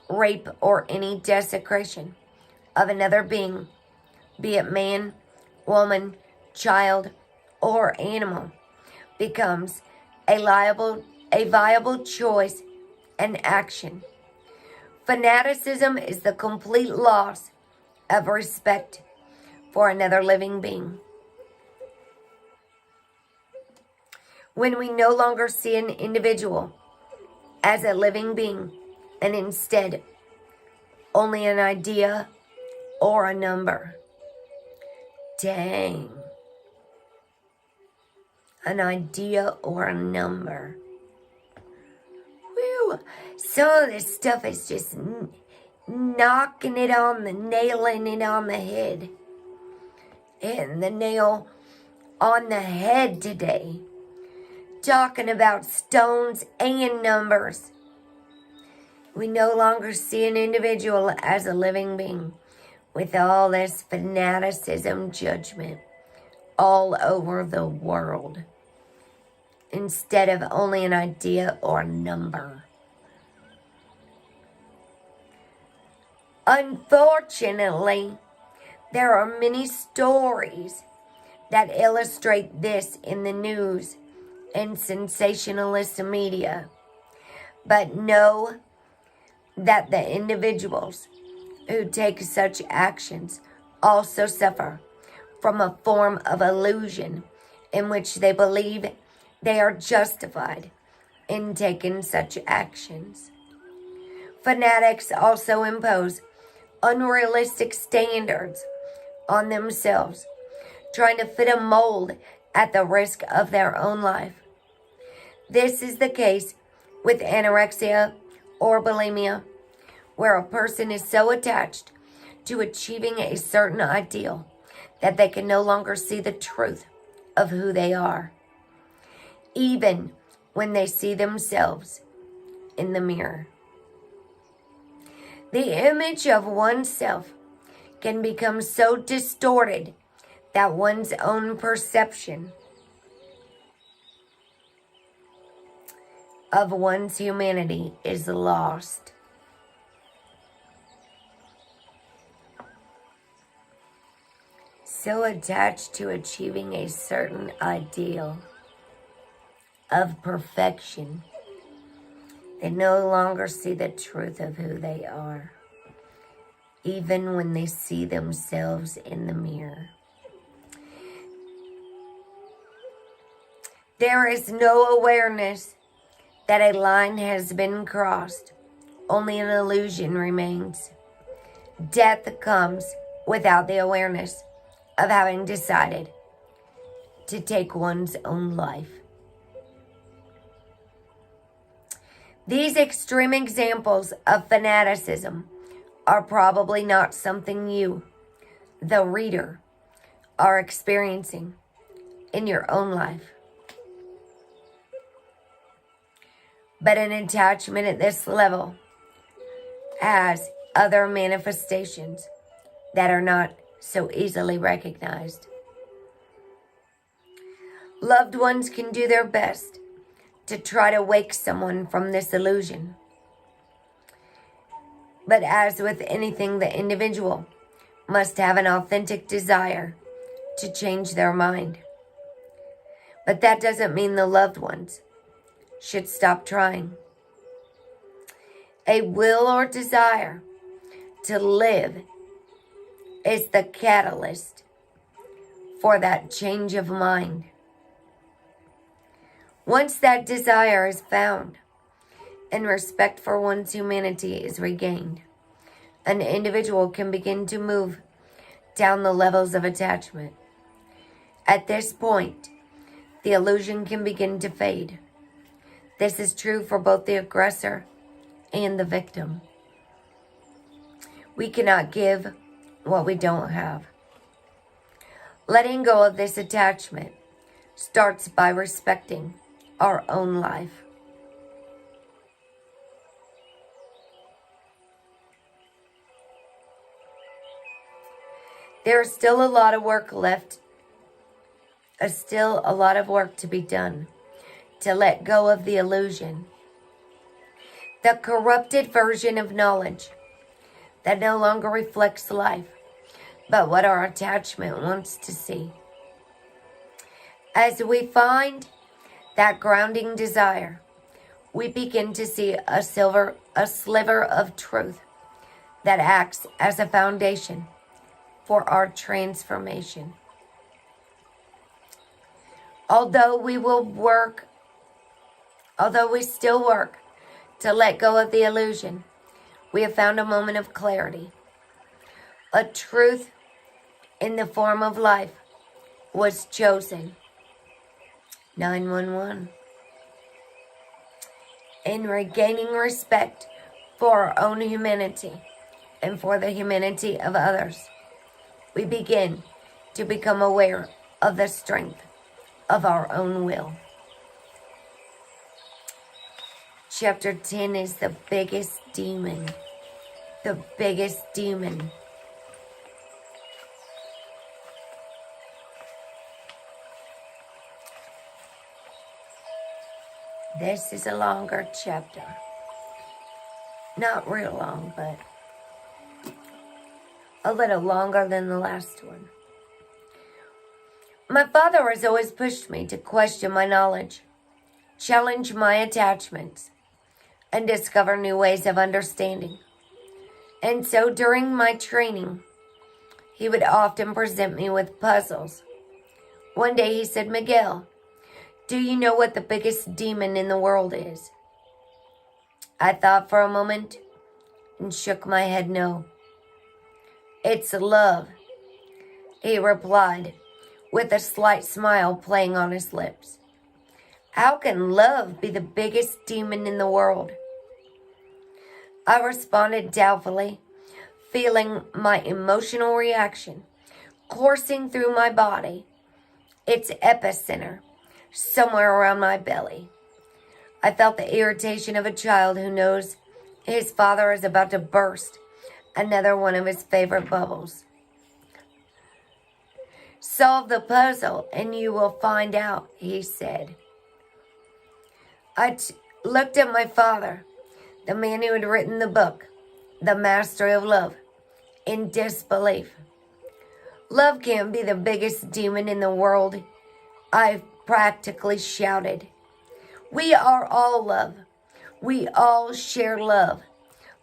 rape, or any desecration of another being, be it man, woman, child, or animal, becomes a viable choice and action. Fanaticism is the complete loss of respect for another living being. When we no longer see an individual as a living being, and instead only an idea or a number. Dang. An idea or a number. Whew. Some of this stuff is just nailing it on the head. Hitting the nail on the head today. Talking about stones and numbers. We no longer see an individual as a living being with all this fanaticism judgment all over the world, instead of only an idea or a number. Unfortunately, there are many stories that illustrate this in the news and sensationalist media, but know that the individuals who take such actions also suffer from a form of illusion in which they believe they are justified in taking such actions. Fanatics also impose unrealistic standards on themselves, trying to fit a mold at the risk of their own life. This is the case with anorexia or bulimia, where a person is so attached to achieving a certain ideal that they can no longer see the truth of who they are, even when they see themselves in the mirror. The image of oneself can become so distorted that one's own perception of one's humanity is lost. So attached to achieving a certain ideal of perfection, they no longer see the truth of who they are, even when they see themselves in the mirror. There is no awareness that a line has been crossed. Only an illusion remains. Death comes without the awareness of having decided to take one's own life. These extreme examples of fanaticism are probably not something you, the reader, are experiencing in your own life. But an attachment at this level has other manifestations that are not so easily recognized. Loved ones can do their best to try to wake someone from this illusion. But as with anything, the individual must have an authentic desire to change their mind. But that doesn't mean the loved ones should stop trying. A will or desire to live is the catalyst for that change of mind. Once that desire is found and respect for one's humanity is regained, an individual can begin to move down the levels of attachment. At this point, the illusion can begin to fade. This is true for both the aggressor and the victim. We cannot give what we don't have. Letting go of this attachment starts by respecting our own life. There is still a lot of work left. Still a lot of work to be done to let go of the illusion, the corrupted version of knowledge that no longer reflects life, but what our attachment wants to see. As we find that grounding desire, we begin to see a sliver of truth that acts as a foundation for our transformation. Although we still work to let go of the illusion, we have found a moment of clarity. A truth in the form of life was chosen. 911. In regaining respect for our own humanity and for the humanity of others, we begin to become aware of the strength of our own will. Chapter 10 is the biggest demon. The biggest demon. This is a longer chapter. Not real long, but a little longer than the last one. My father has always pushed me to question my knowledge, challenge my attachments, and discover new ways of understanding. And so during my training, he would often present me with puzzles. One day he said, "Miguel, do you know what the biggest demon in the world is?" I thought for a moment and shook my head no. "It's love," he replied, with a slight smile playing on his lips. "How can love be the biggest demon in the world?" I responded doubtfully, feeling my emotional reaction coursing through my body, its epicenter somewhere around my belly. I felt the irritation of a child who knows his father is about to burst another one of his favorite bubbles. "Solve the puzzle and you will find out," he said. I looked at my father, the man who had written the book, The Mastery of Love, in disbelief. "Love can't be the biggest demon in the world," I practically shouted. "We are all love. We all share love.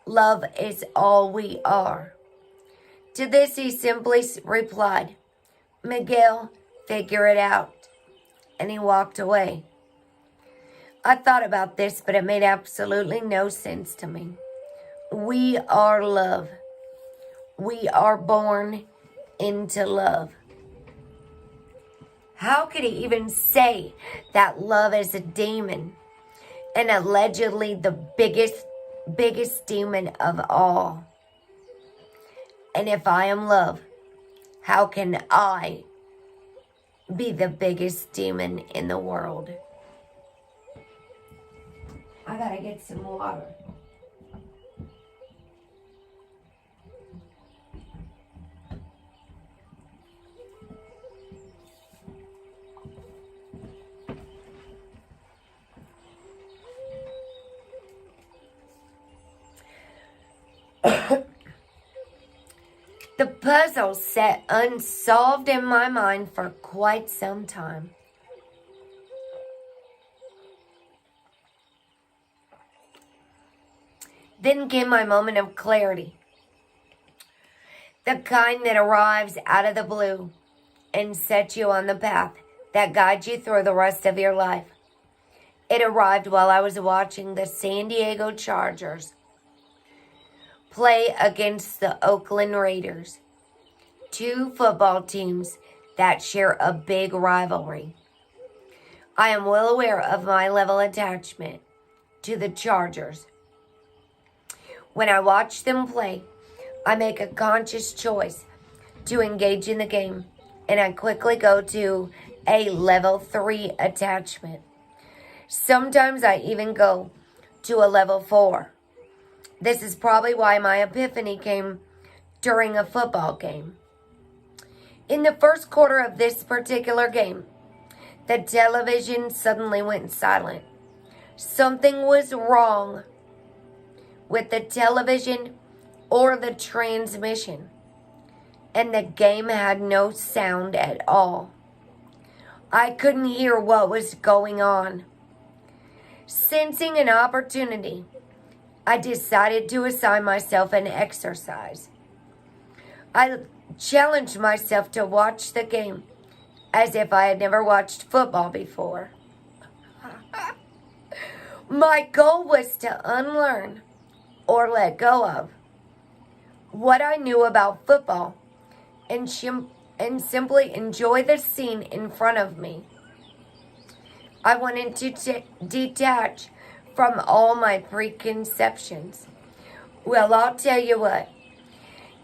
Love is all we are." To this he simply replied, "Miguel, figure it out." And he walked away. I thought about this, but it made absolutely no sense to me. We are love. We are born into love. How could he even say that love is a demon and allegedly the biggest demon of all? And if I am love, how can I be the biggest demon in the world? I gotta get some water. The puzzle sat unsolved in my mind for quite some time. Then came my moment of clarity. The kind that arrives out of the blue and sets you on the path that guides you through the rest of your life. It arrived while I was watching the San Diego Chargers play against the Oakland Raiders, two football teams that share a big rivalry. I am well aware of my level of attachment to the Chargers. When I watch them play, I make a conscious choice to engage in the game, and I quickly go to a level 3 attachment. Sometimes I even go to a level 4. This is probably why my epiphany came during a football game. In the first quarter of this particular game, the television suddenly went silent. Something was wrong with the television or the transmission, and the game had no sound at all. I couldn't hear what was going on. Sensing an opportunity, I decided to assign myself an exercise. I challenged myself to watch the game as if I had never watched football before. My goal was to unlearn or let go of what I knew about football and simply enjoy the scene in front of me. I wanted to detach from all my preconceptions. Well, I'll tell you what.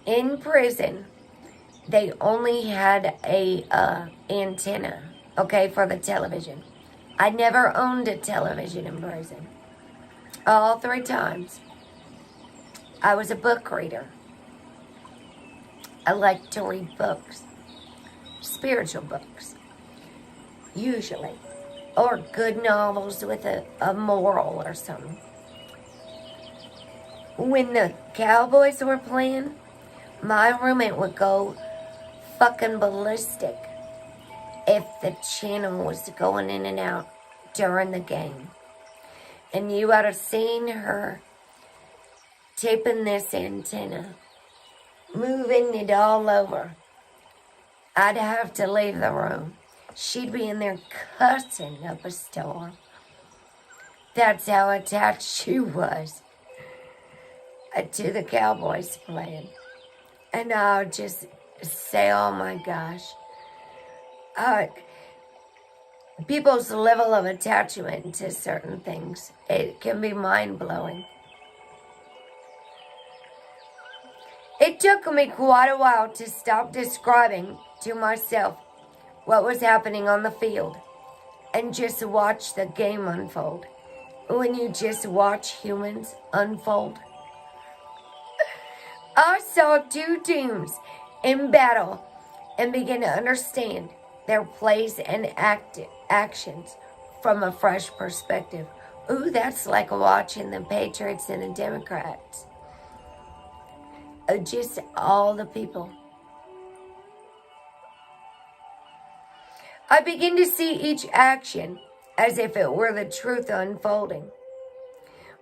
In prison, they only had a antenna, okay, for the television. I never owned a television in prison. All 3 times. I was a book reader. I like to read books. Spiritual books. Usually. Or good novels with a moral or something. When the Cowboys were playing, my roommate would go fucking ballistic if the channel was going in and out during the game. And you ought to seen her taping this antenna, moving it all over. I'd have to leave the room. She'd be in there cussing up a storm. That's how attached she was to the Cowboys playing. And I would just say, oh my gosh. People's level of attachment to certain things, it can be mind-blowing. It took me quite a while to stop describing to myself what was happening on the field and just watch the game unfold. When you just watch humans unfold. I saw 2 teams in battle and began to understand their plays and actions from a fresh perspective. Ooh, that's like watching the Patriots and the Democrats. Just all the people. I begin to see each action as if it were the truth unfolding.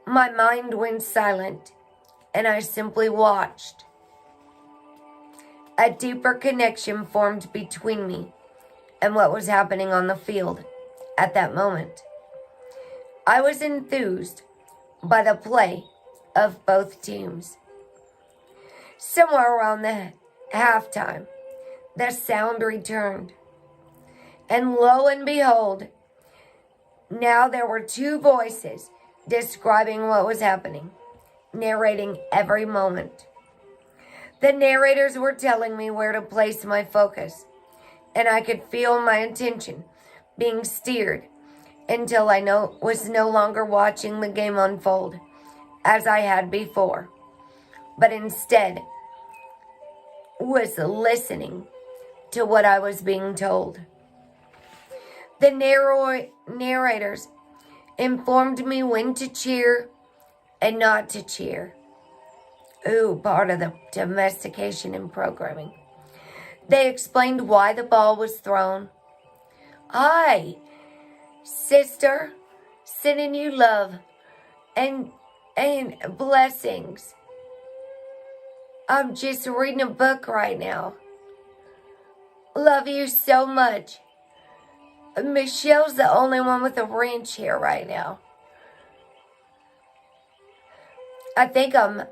My mind went silent, and I simply watched. A deeper connection formed between me and what was happening on the field at that moment. I was enthused by the play of both teams. Somewhere around the halftime, the sound returned. And lo and behold, now there were 2 voices describing what was happening, narrating every moment. The narrators were telling me where to place my focus, and I could feel my attention being steered until I was no longer watching the game unfold as I had before, but instead was listening to what I was being told. The narrators informed me when to cheer and not to cheer. Ooh, part of the domestication and programming. They explained why the ball was thrown. Hi, sister, sending you love and blessings. I'm just reading a book right now. Love you so much. Michelle's the only one with a wrench here right now. I think I'm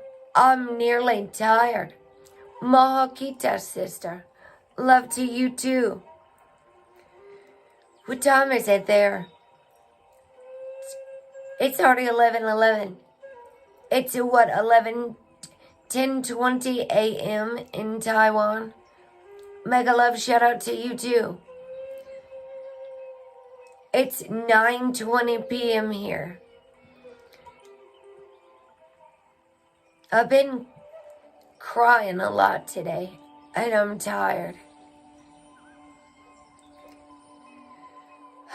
nearly tired. Mahakita, sister. Love to you too. What time is it there? It's already 11:11. It's what, 10:20 a.m. in Taiwan? Mega love shout out to you too. It's 9:20 p.m. here. I've been crying a lot today, and I'm tired.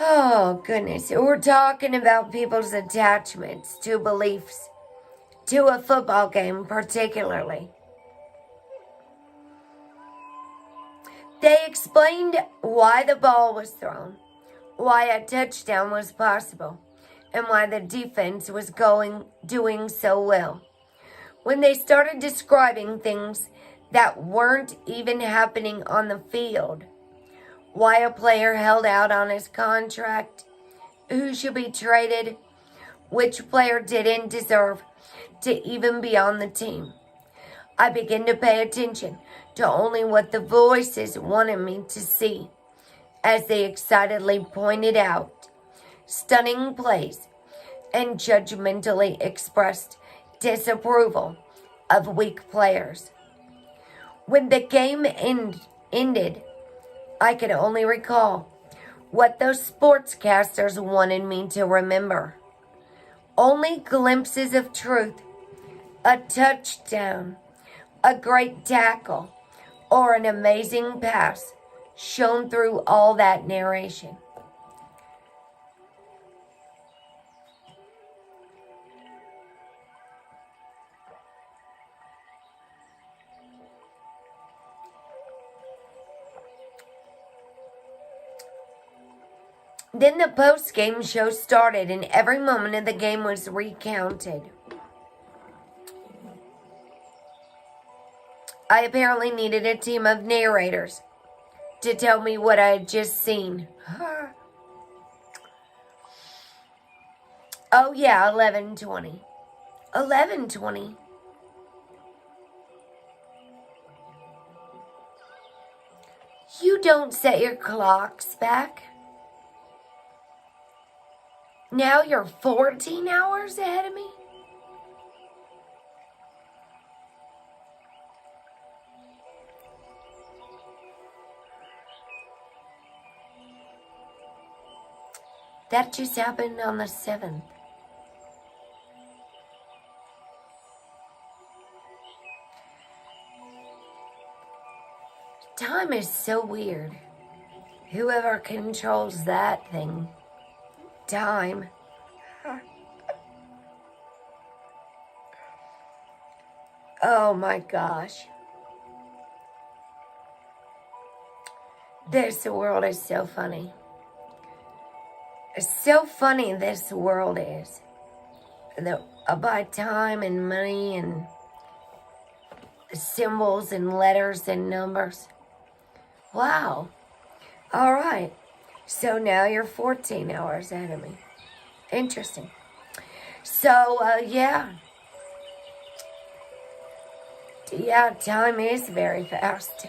Oh, goodness. We're talking about people's attachments to beliefs, to a football game particularly. They explained why the ball was thrown, why a touchdown was possible, and why the defense was doing so well. When they started describing things that weren't even happening on the field, why a player held out on his contract, who should be traded, which player didn't deserve to even be on the team, I began to pay attention to only what the voices wanted me to see, as they excitedly pointed out stunning plays and judgmentally expressed disapproval of weak players. When the game ended, I could only recall what those sportscasters wanted me to remember. Only glimpses of truth, a touchdown, a great tackle, or an amazing pass shone through all that narration. Then the post-game show started, and every moment of the game was recounted. I apparently needed a team of narrators to tell me what I had just seen. Oh yeah, 11:20. 11:20. You don't set your clocks back. Now you're 14 hours ahead of me? That just happened on the 7th. Time is so weird. Whoever controls that thing. Time. Oh my gosh. This world is so funny. It's so funny this world is. By time and money and symbols and letters and numbers. Wow. All right. So now you're 14 hours ahead of me. Interesting. So, yeah. Yeah, time is very fast.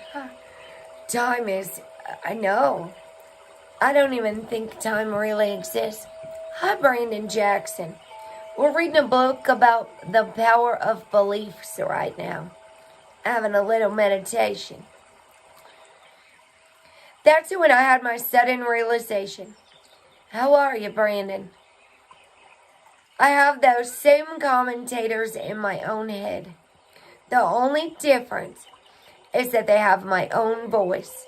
Time is, I know. I don't even think time really exists. Hi, Brandon Jackson. We're reading a book about the power of beliefs right now. Having a little meditation. That's when I had my sudden realization. How are you, Brandon? I have those same commentators in my own head. The only difference is that they have my own voice.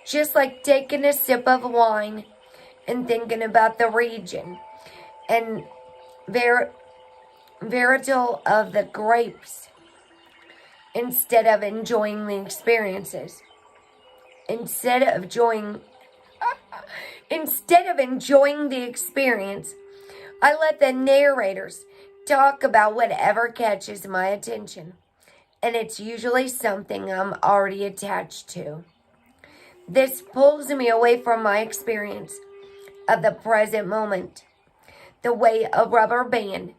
Just like taking a sip of wine and thinking about the region and varietal of the grapes instead of enjoying the experiences. Instead of enjoying the experience, I let the narrators talk about whatever catches my attention. And it's usually something I'm already attached to. This pulls me away from my experience of the present moment. The way a rubber band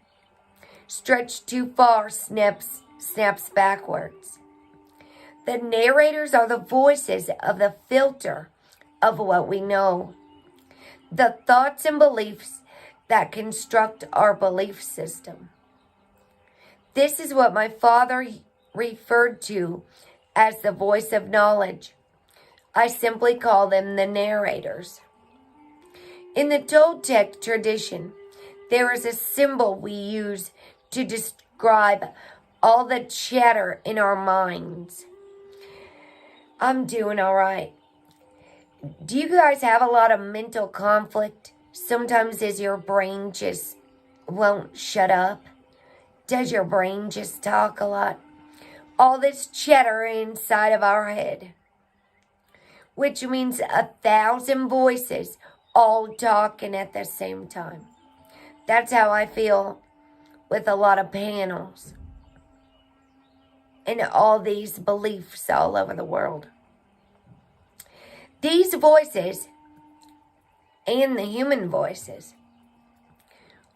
stretched too far snaps backwards. The narrators are the voices of the filter of what we know. The thoughts and beliefs that construct our belief system. This is what my father referred to as the voice of knowledge. I simply call them the narrators. In the Toltec tradition, there is a symbol we use to describe all the chatter in our minds. I'm doing all right. Do you guys have a lot of mental conflict? Sometimes is your brain just won't shut up? Does your brain just talk a lot? All this chatter inside of our head, which means 1,000 voices all talking at the same time. That's how I feel with a lot of panels and all these beliefs all over the world. These voices and the human voices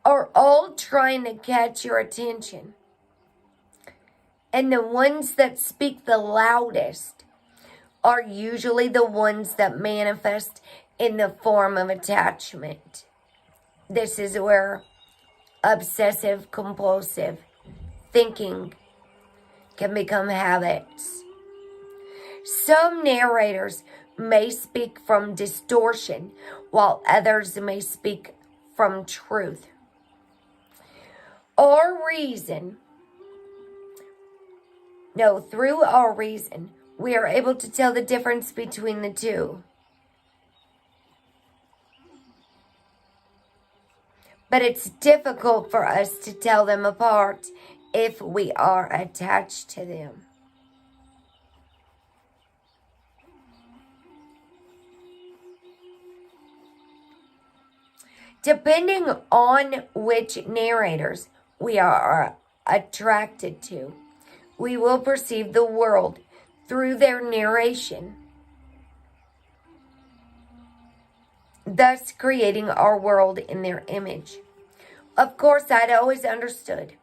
are all trying to catch your attention. And the ones that speak the loudest are usually the ones that manifest in the form of attachment. This is where obsessive compulsive thinking can become habits. Some narrators may speak from distortion, while others may speak from truth. Through our reason, we are able to tell the difference between the two. But it's difficult for us to tell them apart if we are attached to them. Depending on which narrators we are attracted to, we will perceive the world through their narration, thus creating our world in their image. Of course, I'd always understood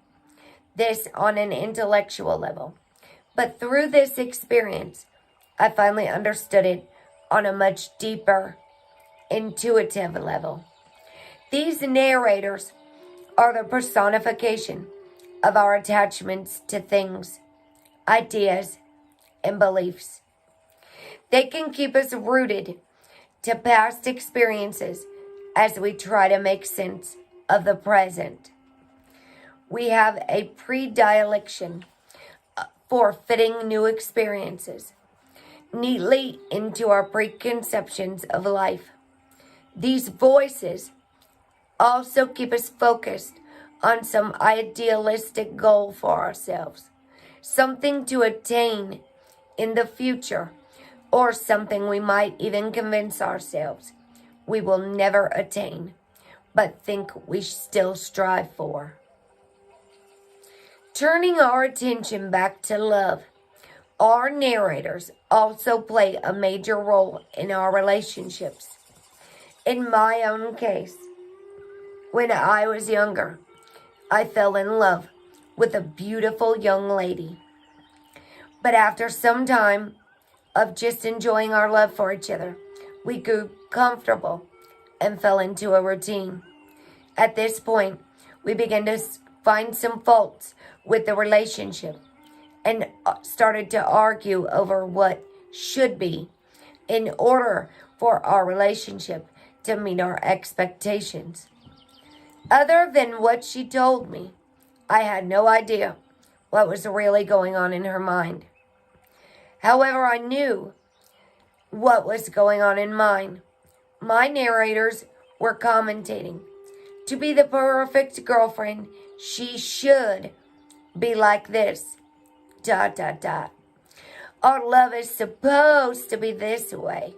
this on an intellectual level, but through this experience, I finally understood it on a much deeper, intuitive level. These narrators are the personification of our attachments to things, ideas, and beliefs. They can keep us rooted to past experiences as we try to make sense of the present. We have a predilection for fitting new experiences neatly into our preconceptions of life. These voices also keep us focused on some idealistic goal for ourselves, something to attain in the future, or something we might even convince ourselves we will never attain, but think we still strive for. Turning our attention back to love, our narrators also play a major role in our relationships. In my own case, when I was younger, I fell in love with a beautiful young lady. But after some time of just enjoying our love for each other, we grew comfortable and fell into a routine. At this point, we began to find some faults with the relationship and started to argue over what should be in order for our relationship to meet our expectations. Other than what she told me, I had no idea what was really going on in her mind. However, I knew what was going on in mine. My narrators were commentating. To be the perfect girlfriend, she should be like this. ... Our love is supposed to be this way.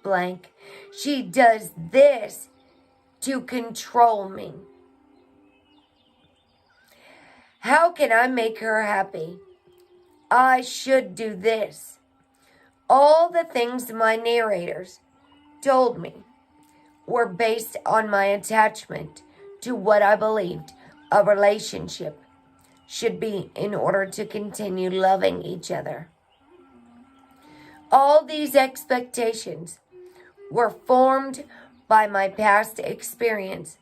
Blank. She does this to control me. How can I make her happy? I should do this. All the things my narrators told me were based on my attachment to what I believed a relationship should be in order to continue loving each other. All these expectations were formed by my past experience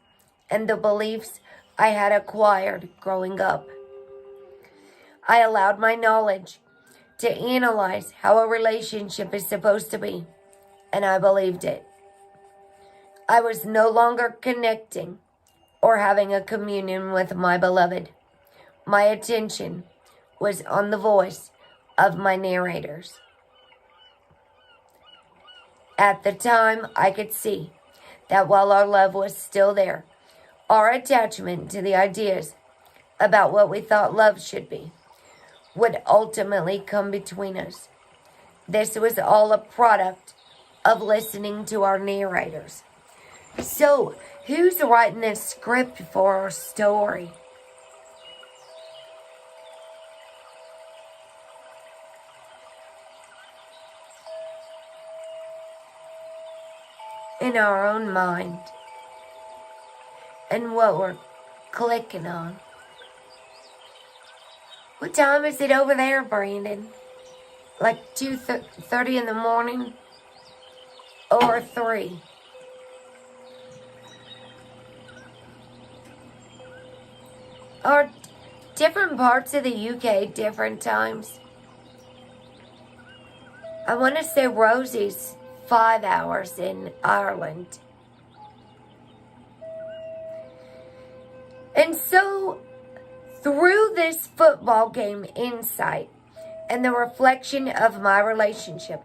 and the beliefs I had acquired growing up. I allowed my knowledge to analyze how a relationship is supposed to be, and I believed it. I was no longer connecting or having a communion with my beloved. My attention was on the voice of my narrators. At the time, I could see that while our love was still there, our attachment to the ideas about what we thought love should be would ultimately come between us. This was all a product of listening to our narrators. So, who's writing the script for our story? In our own mind. And what we're clicking on. What time is it over there, Brandon? Like 2:30 in the morning? Or 3? Are different parts of the UK different times? I want to say Rosie's 5 hours in Ireland. And so, through this football game insight and the reflection of my relationship,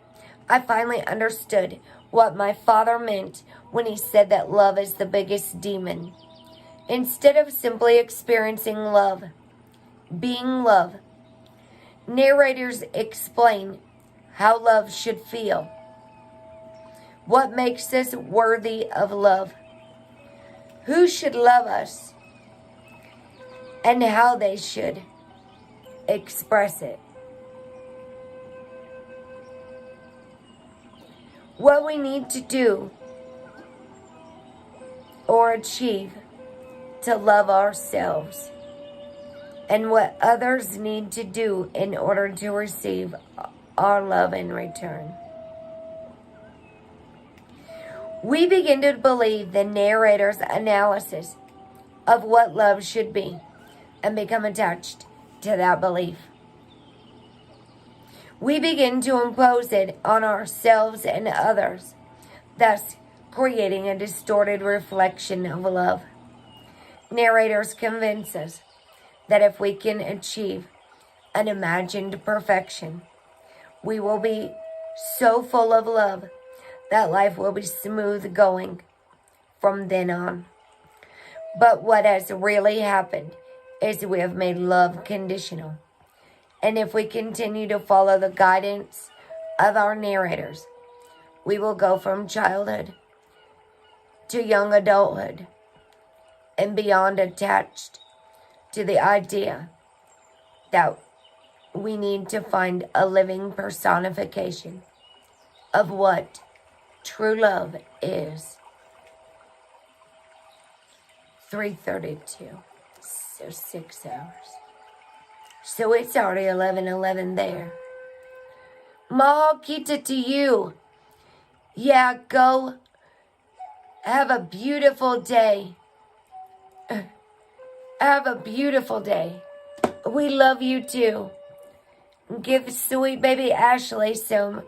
I finally understood what my father meant when he said that love is the biggest demon. Instead of simply experiencing love, being love, narrators explain how love should feel, what makes us worthy of love, who should love us, and how they should express it. What we need to do or achieve to love ourselves, and what others need to do in order to receive our love in return. We begin to believe the narrator's analysis of what love should be and become attached to that belief. We begin to impose it on ourselves and others, thus creating a distorted reflection of love. Narrators convince us that if we can achieve an imagined perfection, we will be so full of love that life will be smooth going from then on. But what has really happened is we have made love conditional. And if we continue to follow the guidance of our narrators, we will go from childhood to young adulthood and beyond attached to the idea that we need to find a living personification of what true love is. 3:32, so 6 hours. So it's already 11:11 there. Mahakita to you. Yeah, go have a beautiful day. Have a beautiful day. We love you too. Give sweet baby Ashley some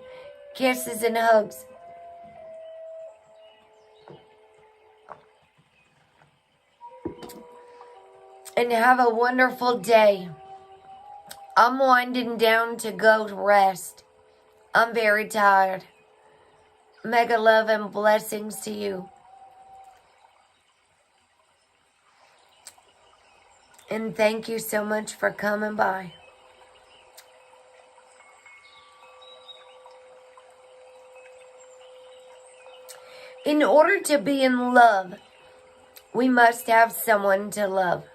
kisses and hugs. And have a wonderful day. I'm winding down to go rest. I'm very tired. Mega love and blessings to you. And thank you so much for coming by. In order to be in love, we must have someone to love.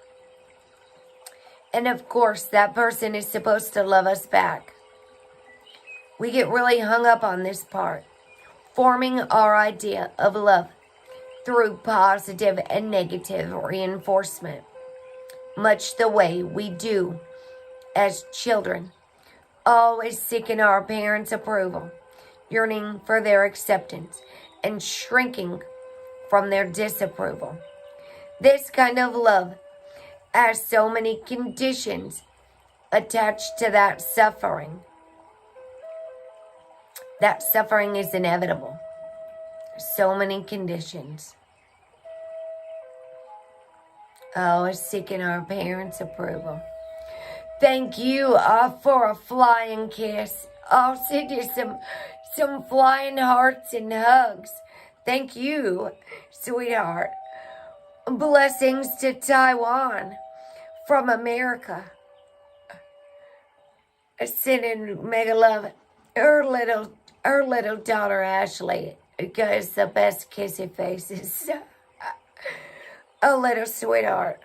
And of course, that person is supposed to love us back. We get really hung up on this part, forming our idea of love through positive and negative reinforcement, much the way we do as children, always seeking our parents' approval, yearning for their acceptance, and shrinking from their disapproval. This kind of love has so many conditions attached to that suffering. That suffering is inevitable. So many conditions. Always seeking our parents' approval. Thank you for a flying kiss. I'll send you some flying hearts and hugs. Thank you, sweetheart. Blessings to Taiwan from America. Sending mega love. Her little daughter Ashley gives the best kissy faces. A little sweetheart.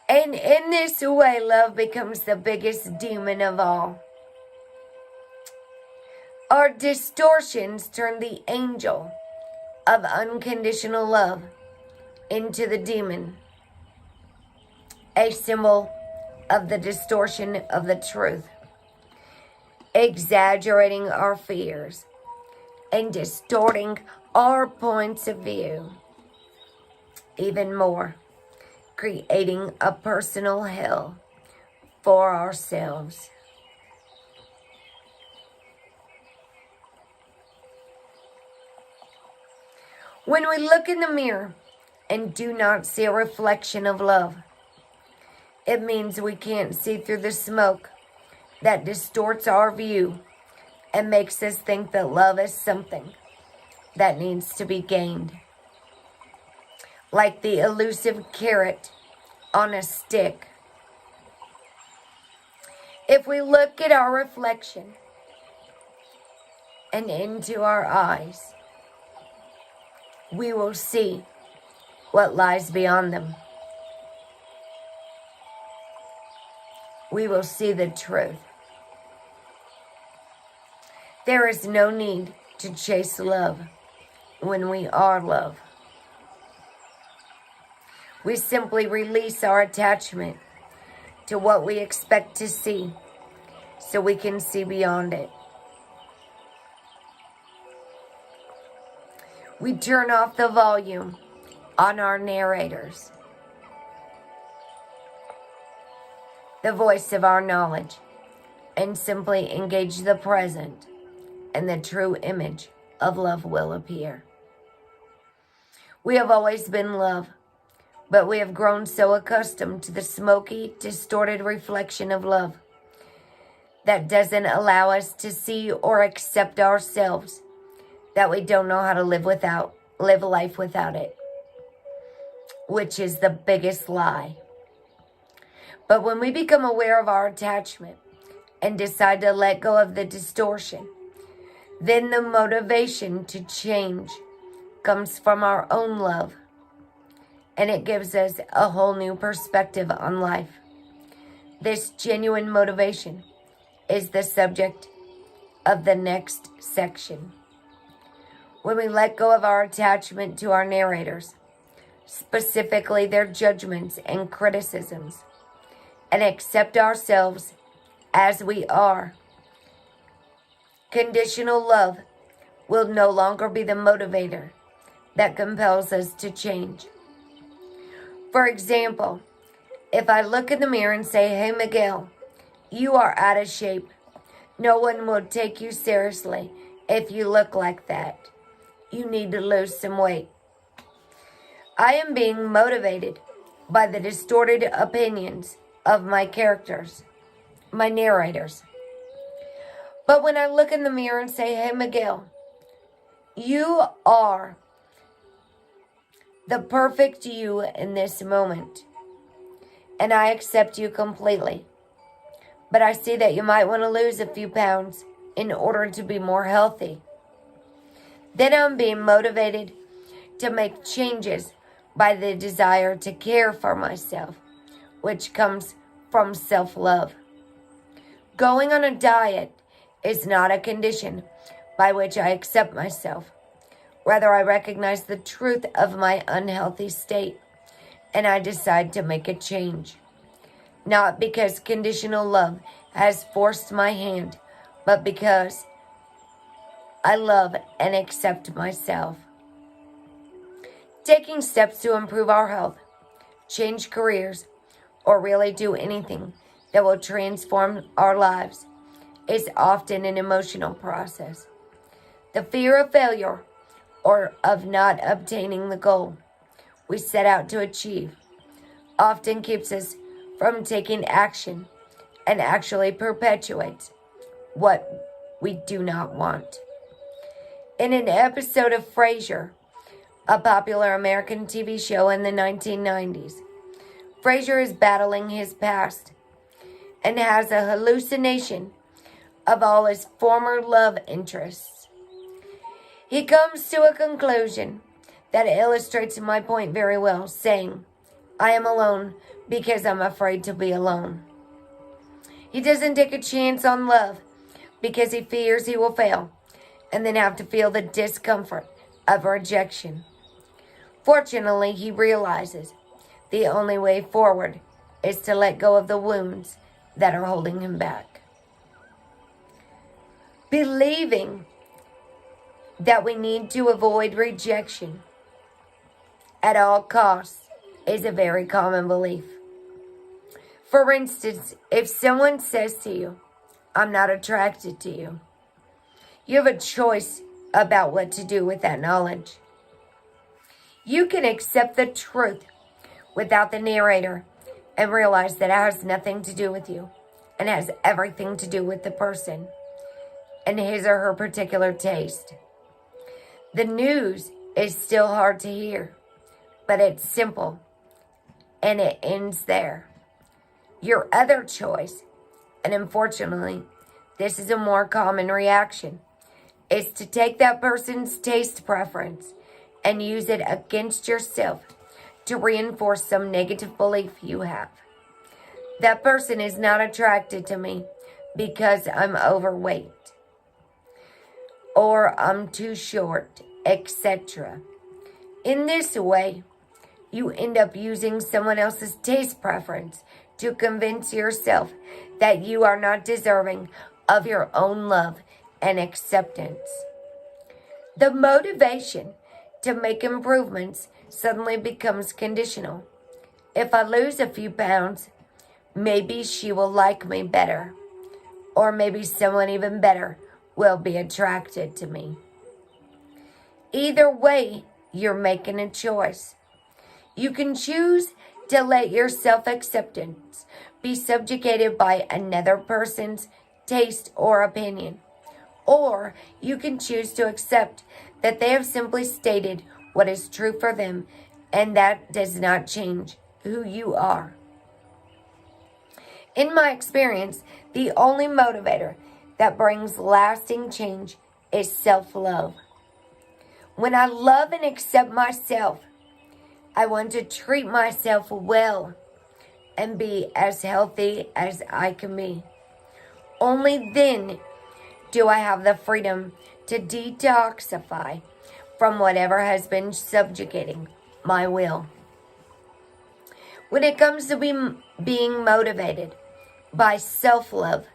And in this way, love becomes the biggest demon of all. Our distortions turn the angel of unconditional love into the demon, a symbol of the distortion of the truth, exaggerating our fears and distorting our points of view even more, creating a personal hell for ourselves. When we look in the mirror and do not see a reflection of love, it means we can't see through the smoke that distorts our view and makes us think that love is something that needs to be gained. Like the elusive carrot on a stick. If we look at our reflection and into our eyes, we will see what lies beyond them. We will see the truth. There is no need to chase love when we are love. We simply release our attachment to what we expect to see so we can see beyond it. We turn off the volume on our narrators, the voice of our knowledge, and simply engage the present, and the true image of love will appear. We have always been love, but we have grown so accustomed to the smoky, distorted reflection of love that doesn't allow us to see or accept ourselves that we don't know how to live life without it, which is the biggest lie. But when we become aware of our attachment and decide to let go of the distortion, then the motivation to change comes from our own love, and it gives us a whole new perspective on life. This genuine motivation is the subject of the next section. When we let go of our attachment to our narrators, specifically their judgments and criticisms, and accept ourselves as we are, conditional love will no longer be the motivator that compels us to change. For example, if I look in the mirror and say, "Hey, Miguel, you are out of shape. No one will take you seriously if you look like that. You need to lose some weight." I am being motivated by the distorted opinions of my characters, my narrators. But when I look in the mirror and say, "Hey, Miguel, you are the perfect you in this moment, and I accept you completely, but I see that you might want to lose a few pounds in order to be more healthy," then I'm being motivated to make changes by the desire to care for myself, which comes from self-love. Going on a diet is not a condition by which I accept myself. Rather, I recognize the truth of my unhealthy state, and I decide to make a change. Not because conditional love has forced my hand, but because I love and accept myself. Taking steps to improve our health, change careers, or really do anything that will transform our lives is often an emotional process. The fear of failure or of not obtaining the goal we set out to achieve often keeps us from taking action and actually perpetuates what we do not want. In an episode of Frasier, a popular American TV show in the 1990s, Frasier is battling his past and has a hallucination of all his former love interests. He comes to a conclusion that illustrates my point very well, saying, "I am alone because I'm afraid to be alone." He doesn't take a chance on love because he fears he will fail and then have to feel the discomfort of rejection. Fortunately, he realizes the only way forward is to let go of the wounds that are holding him back. Believing that we need to avoid rejection at all costs is a very common belief. For instance, if someone says to you, "I'm not attracted to you," you have a choice about what to do with that knowledge. You can accept the truth without the narrator and realize that it has nothing to do with you and has everything to do with the person and his or her particular taste. The news is still hard to hear, but it's simple, and it ends there. Your other choice, and unfortunately, this is a more common reaction, is to take that person's taste preference and use it against yourself to reinforce some negative belief you have. That person is not attracted to me because I'm overweight, or I'm too short, etc. In this way, you end up using someone else's taste preference to convince yourself that you are not deserving of your own love and acceptance. The motivation to make improvements suddenly becomes conditional. If I lose a few pounds, maybe she will like me better, or maybe someone even better will be attracted to me. Either way, you're making a choice. You can choose to let your self-acceptance be subjugated by another person's taste or opinion, or you can choose to accept that they have simply stated what is true for them, and that does not change who you are. In my experience, the only motivator that brings lasting change is self-love. When I love and accept myself, I want to treat myself well and be as healthy as I can be. Only then do I have the freedom to detoxify from whatever has been subjugating my will. When it comes to being motivated by self-love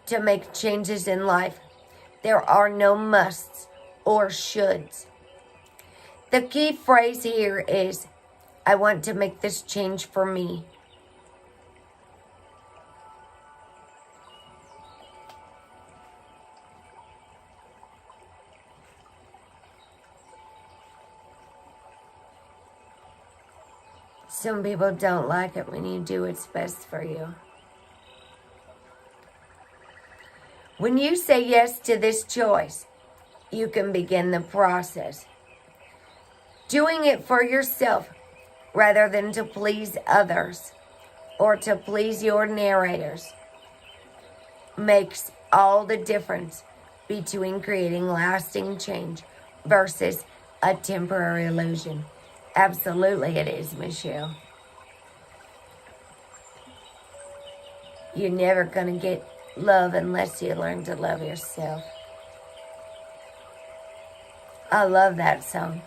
to make changes in life, there are no musts or shoulds. The key phrase here is, "I want to make this change for me." Some people don't like it when you do what's best for you. When you say yes to this choice, you can begin the process. Doing it for yourself rather than to please others or to please your narrators makes all the difference between creating lasting change versus a temporary illusion. Absolutely it is, Michelle. You're never going to get love unless you learn to love yourself. I love that song.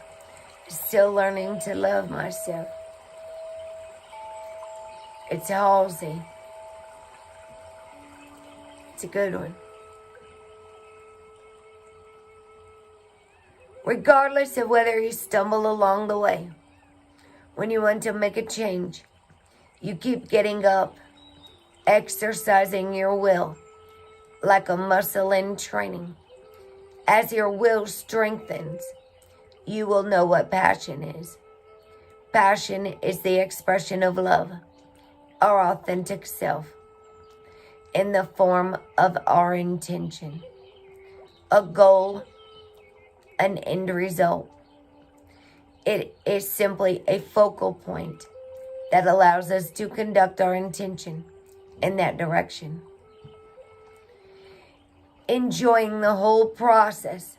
Still learning to love myself. It's Halsey. It's a good one. Regardless of whether you stumble along the way, when you want to make a change, you keep getting up, exercising your will like a muscle in training. As your will strengthens, you will know what passion is. Passion is the expression of love, our authentic self, in the form of our intention, a goal, an end result. It is simply a focal point that allows us to conduct our intention in that direction. Enjoying the whole process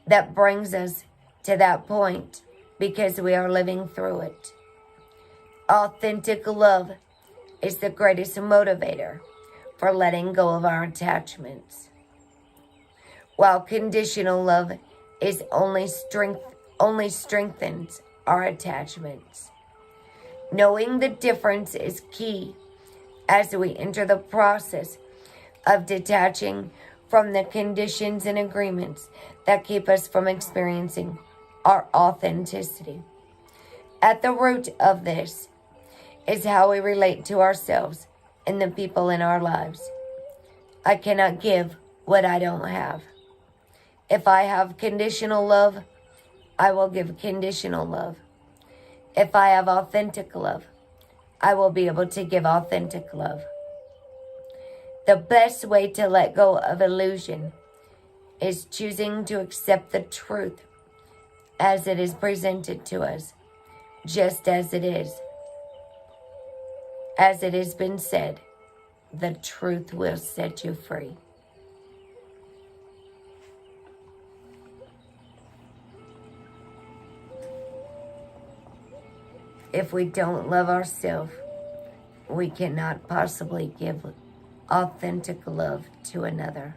that brings us to that point because we are living through it. Authentic love is the greatest motivator for letting go of our attachments, while conditional love is only strengthens our attachments. Knowing the difference is key as we enter the process of detaching from the conditions and agreements that keep us from experiencing our authenticity. At the root of this is how we relate to ourselves and the people in our lives. I cannot give what I don't have. If I have conditional love, I will give conditional love. If I have authentic love, I will be able to give authentic love. The best way to let go of illusion is choosing to accept the truth as it is presented to us, just as it is. As it has been said, the truth will set you free. If we don't love ourselves, we cannot possibly give authentic love to another.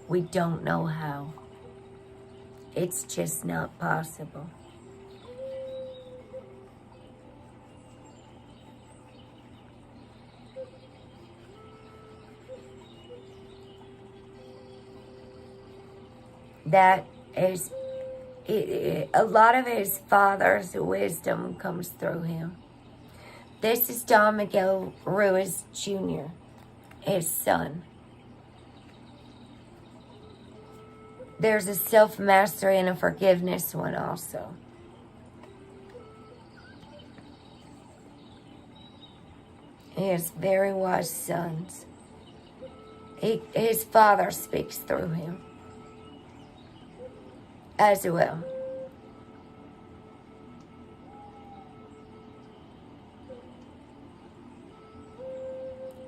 We don't know how. It's just not possible. That is, a lot of his father's wisdom comes through him. This is Don Miguel Ruiz Jr., his son. There's a self-mastery and a forgiveness one also. He has very wise sons. His father speaks through him as well.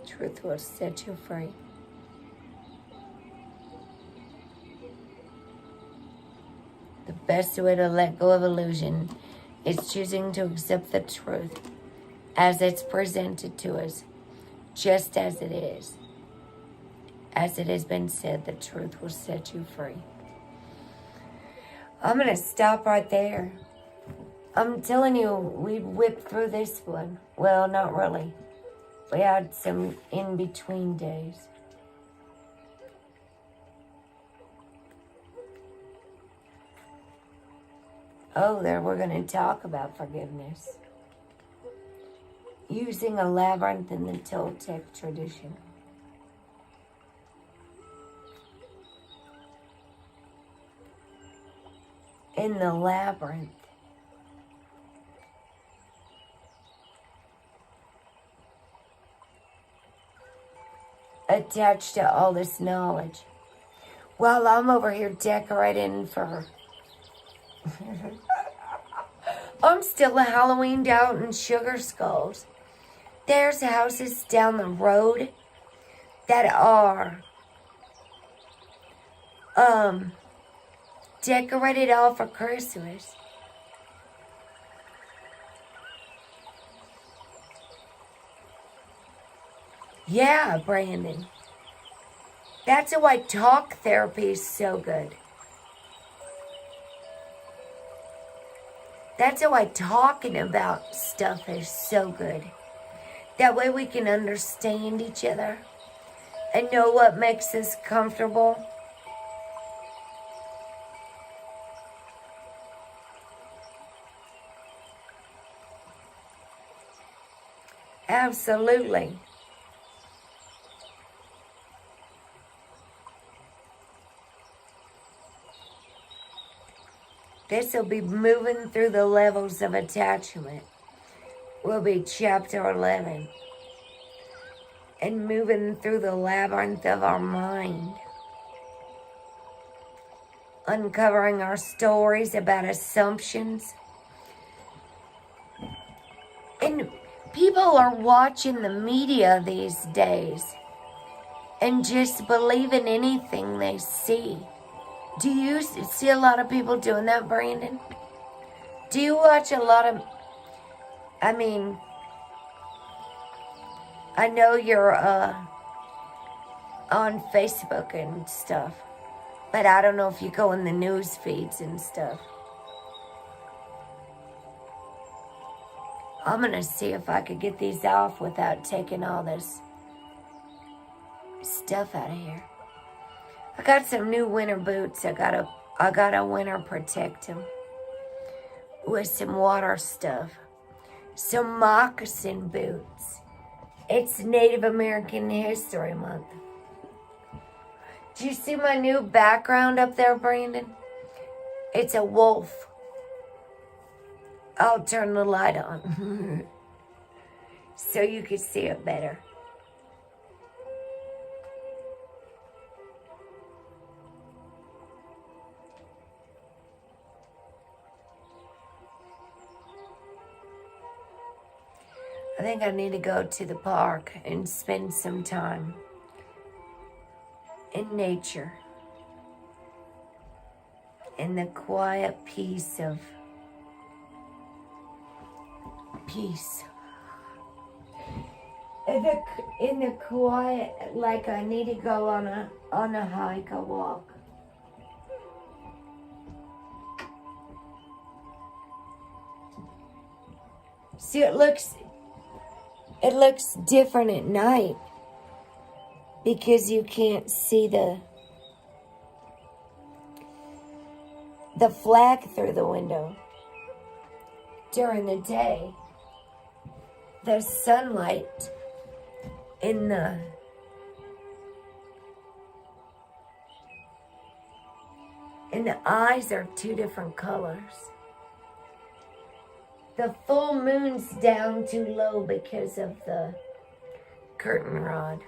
Truth will set you free. The best way to let go of illusion is choosing to accept the truth as it's presented to us, just as it is. As it has been said, the truth will set you free. I'm going to stop right there. I'm telling you, we whipped through this one. Well, not really. We had some in-between days. Oh, there we're going to talk about forgiveness. Using a labyrinth in the Toltec tradition. In the labyrinth, attached to all this knowledge, while I'm over here decorating for I'm still Halloweened out in sugar skulls. There's houses down the road that are decorated all for Christmas. Yeah, Brandon. That's why talk therapy is so good. That's why talking about stuff is so good. That way we can understand each other and know what makes us comfortable. Absolutely. This will be moving through the levels of attachment. Will be chapter 11. And moving through the labyrinth of our mind. Uncovering our stories about assumptions. And people are watching the media these days and just believing anything they see. Do you see a lot of people doing that, Brandon? Do you watch a lot of... I mean, I know you're on Facebook and stuff, but I don't know if you go in the news feeds and stuff. I'm going to see if I could get these off without taking all this stuff out of here. I got some new winter boots. I gotta winter protect them with some water stuff. Some moccasin boots. It's Native American History Month. Do you see my new background up there, Brandon? It's a wolf. I'll turn the light on so you can see it better. I think I need to go to the park and spend some time in nature, in the quiet peace of peace. In the quiet, like I need to go on a hike, a walk. See, it looks different at night because you can't see the flag through the window. During the day, there's sunlight in the eyes are two different colors. The full moon's down too low because of the curtain rod.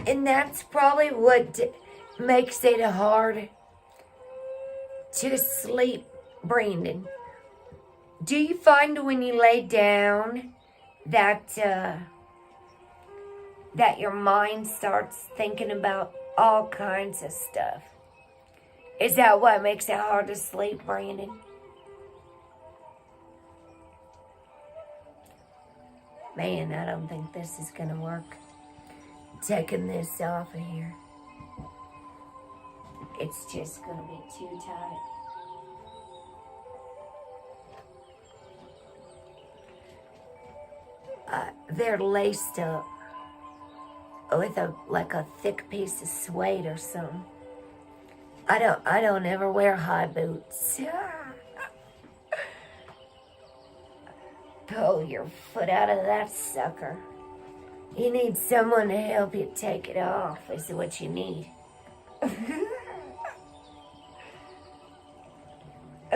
And that's probably what makes it hard to sleep, Brandon. Do you find when you lay down that your mind starts thinking about all kinds of stuff? Is that what makes it hard to sleep, Brandon? Man, I don't think this is going to work. Taking this off of here. It's just going to be too tight. They're laced up with a thick piece of suede or something. I don't ever wear high boots. Pull your foot out of that sucker. You need someone to help you take it off, is what you need.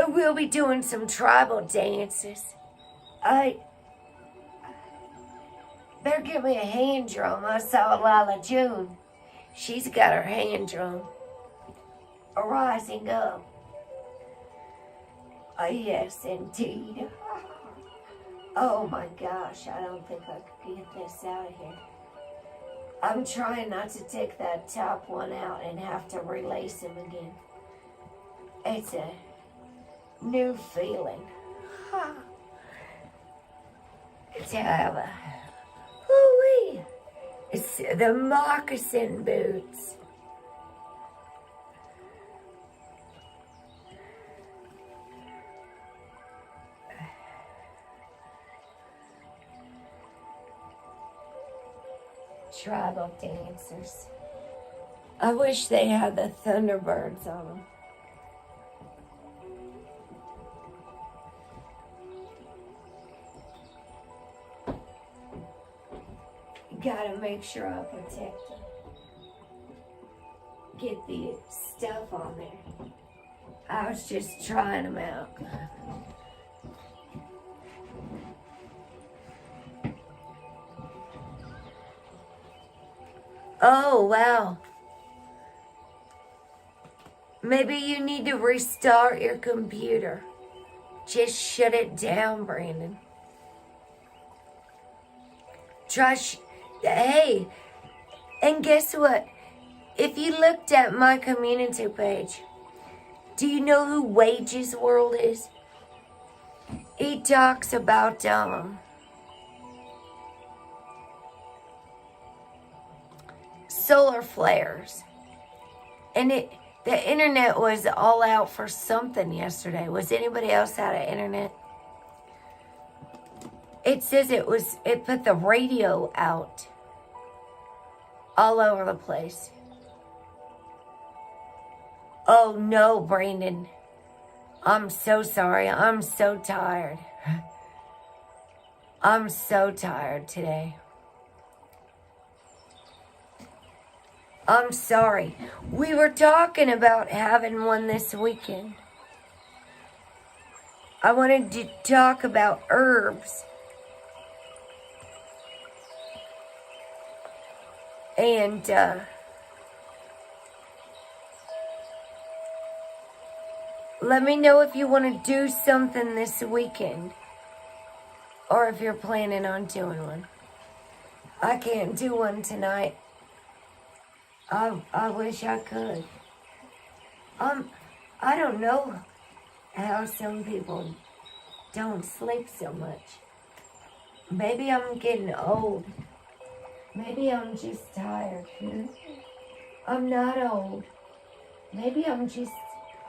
We'll be doing some tribal dances. Better give me a hand drum. I saw Lila June. She's got her hand drum. Rising up. Yes, indeed. Oh my gosh, I don't think I could get this out of here. I'm trying not to take that top one out and have to relace them again. It's a new feeling. to have a, ooh-wee. It's the moccasin boots. Tribal dancers. I wish they had the Thunderbirds on them. Gotta make sure I protect them. Get the stuff on there. I was just trying them out. Oh, wow. Maybe you need to restart your computer. Just shut it down, Brandon. Hey, and guess what? If you looked at my community page, do you know who Wages World is? He talks about solar flares. And the internet was all out for something yesterday. Was anybody else out of internet? It says it put the radio out all over the place. Oh no, Brandon. I'm so sorry. I'm so tired. I'm so tired today. I'm sorry. We were talking about having one this weekend. I wanted to talk about herbs. And, let me know if you want to do something this weekend. Or if you're planning on doing one. I can't do one tonight. I wish I could. I don't know how some people don't sleep so much. Maybe I'm getting old. Maybe I'm just tired. I'm not old. Maybe I'm just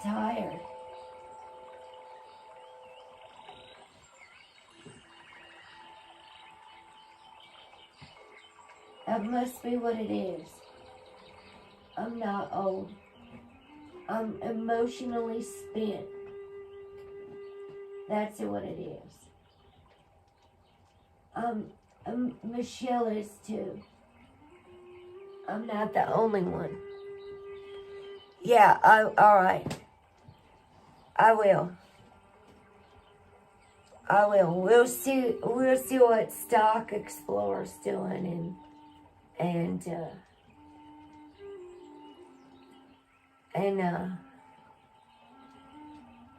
tired. That must be what it is. I'm not old. I'm emotionally spent. That's what it is. Michelle is too. I'm not the only one. Yeah, all right. I will. We'll see what Stock Explorer's doing and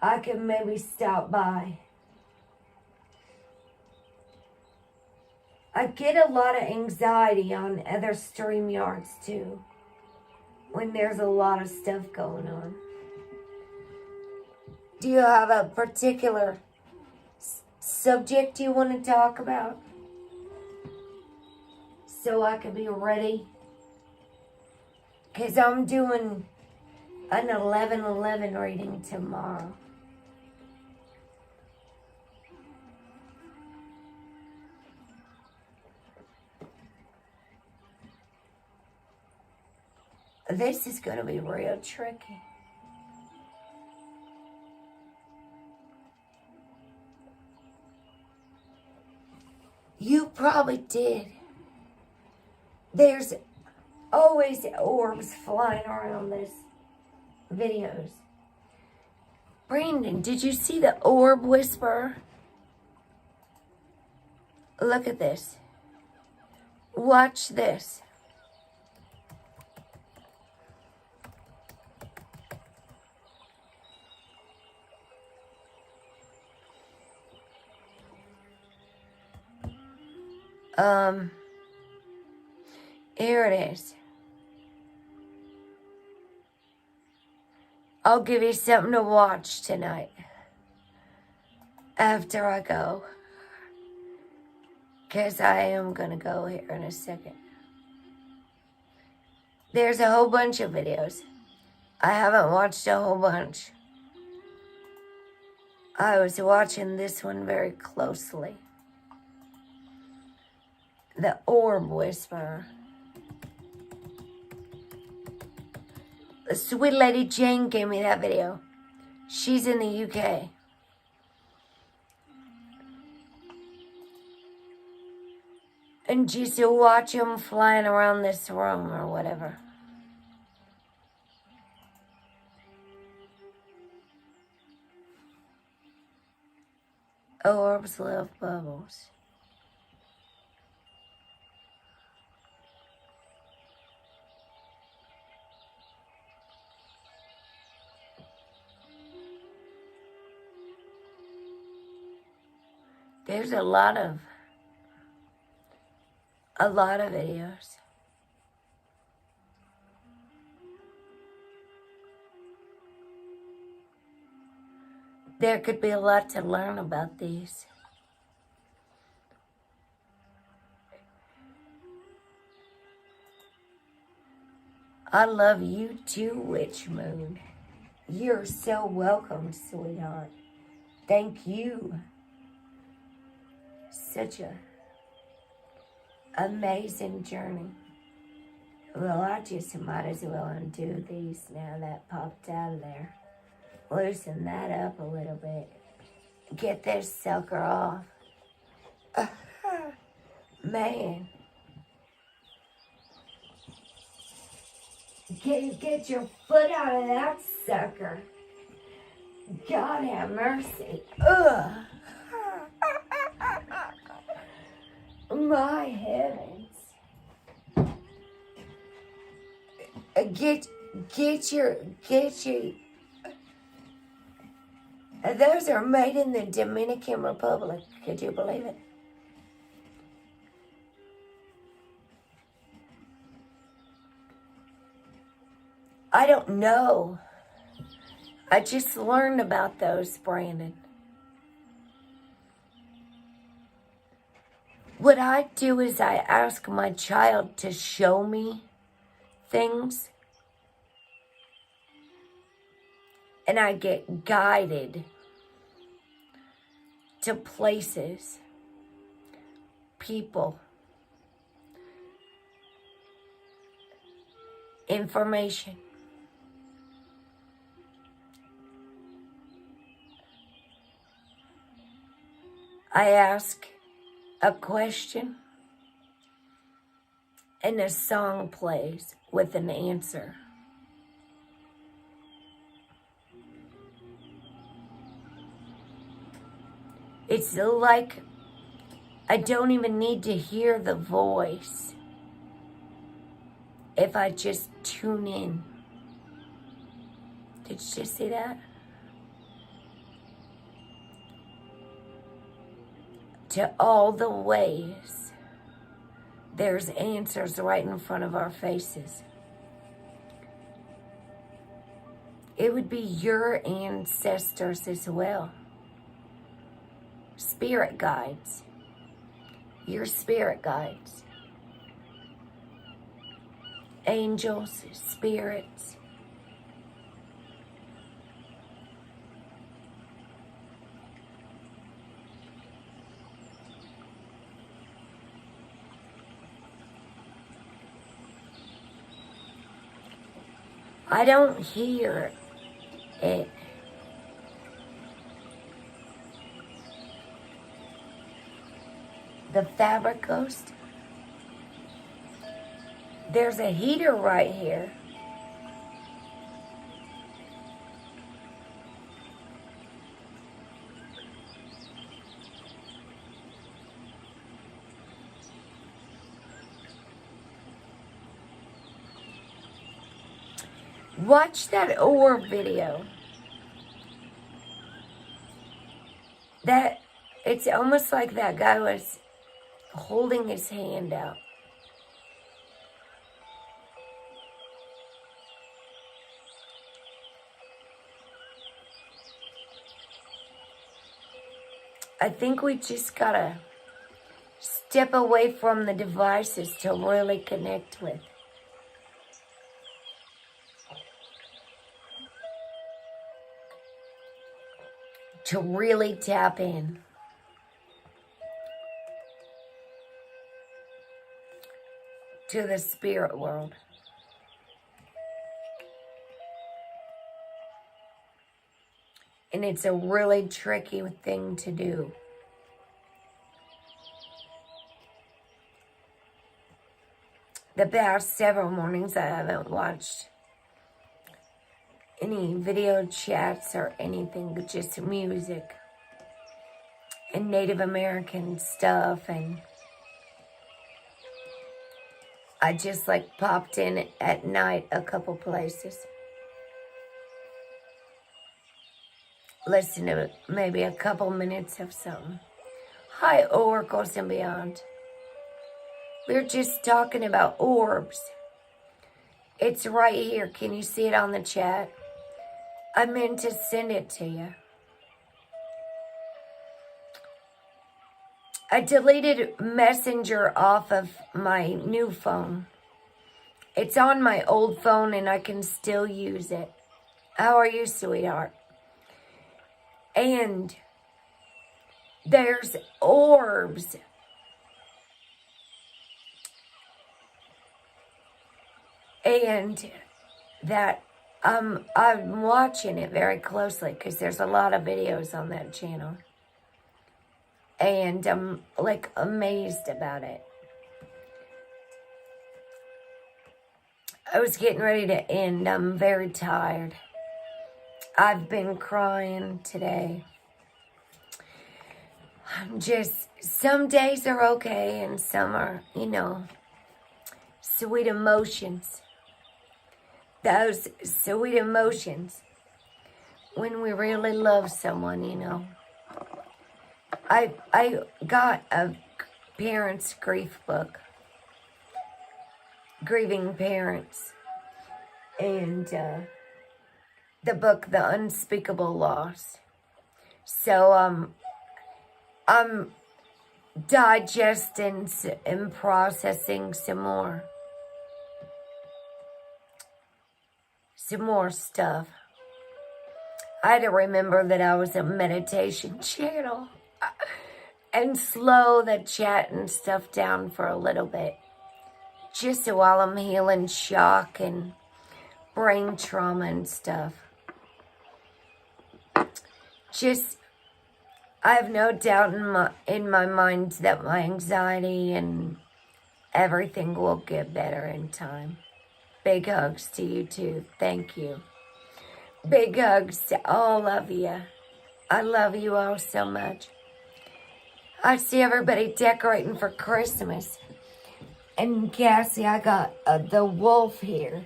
I can maybe stop by. I get a lot of anxiety on other StreamYards too, when there's a lot of stuff going on. Do you have a particular subject you want to talk about? So I can be ready? Because I'm doing an 11/11 reading tomorrow. This is going to be real tricky. You probably did. There's always orbs flying around this videos. Brandon, did you see the orb whisperer? Look at this. Watch this. Here it is. I'll give you something to watch tonight. After I go. Because I am going to go here in a second. There's a whole bunch of videos. I haven't watched a whole bunch. I was watching this one very closely. The Orb Whisperer. The sweet lady Jane gave me that video. She's in the UK. And just to watch them flying around this room or whatever. Orbs love bubbles. There's a lot of videos. There could be a lot to learn about these. I love you too, Witch Moon. You're so welcome, sweetheart. Thank you. Such a amazing journey. Well, I just might as well undo these now that popped out of there. Loosen that up a little bit. Get this sucker off. Man. Get your foot out of that sucker. God have mercy. Ugh. My heavens. Get your. Those are made in the Dominican Republic. Could you believe it? I don't know. I just learned about those, Brandon. What I do is I ask my child to show me things. And I get guided to places, people, information. I ask a question and a song plays with an answer. It's like I don't even need to hear the voice if I just tune in. Did you just see that? To all the ways, there's answers right in front of our faces. It would be your ancestors as well. Spirit guides. Your spirit guides. Angels, spirits. I don't hear it. The fabric ghost. There's a heater right here. Watch that orb video. It's almost like that guy was holding his hand out. I think we just gotta step away from the devices to really connect with. To really tap in. To the spirit world. And it's a really tricky thing to do. The past several mornings I haven't watched any video chats or anything, just music and Native American stuff, and I just like popped in at night a couple places. Listen to maybe a couple minutes of something. Hi, oracles and beyond. We're just talking about orbs. It's right here. Can you see it on the chat? I meant to send it to you. I deleted Messenger off of my new phone. It's on my old phone and I can still use it. How are you, sweetheart? And there's orbs. And that I'm watching it very closely because there's a lot of videos on that channel. And I'm like amazed about it. I was getting ready to end. I'm very tired. I've been crying today. I'm just, some days are okay and some are, sweet emotions. Those sweet emotions when we really love someone, I got a parents' grief book, Grieving Parents, and the book, The Unspeakable Loss. So I'm digesting and processing some more stuff. I had to remember that I was a meditation channel and slow the chat and stuff down for a little bit. Just while I'm healing shock and brain trauma and stuff. I have no doubt in my mind that my anxiety and everything will get better in time. Big hugs to you too. Thank you. Big hugs to all of you. I love you all so much. I see everybody decorating for Christmas. And Cassie, I got the wolf here.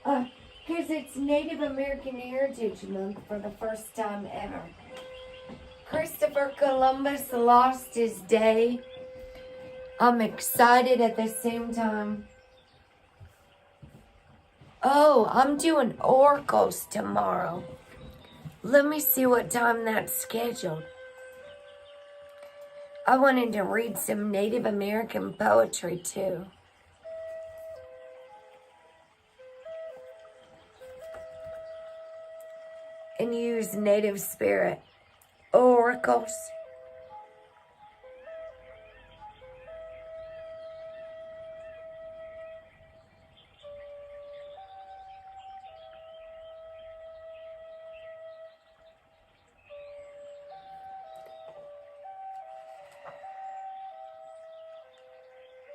Because it's Native American Heritage Month for the first time ever. Christopher Columbus lost his day. I'm excited at the same time. Oh, I'm doing oracles tomorrow. Let me see what time that's scheduled. I wanted to read some Native American poetry too. And use native spirit oracles.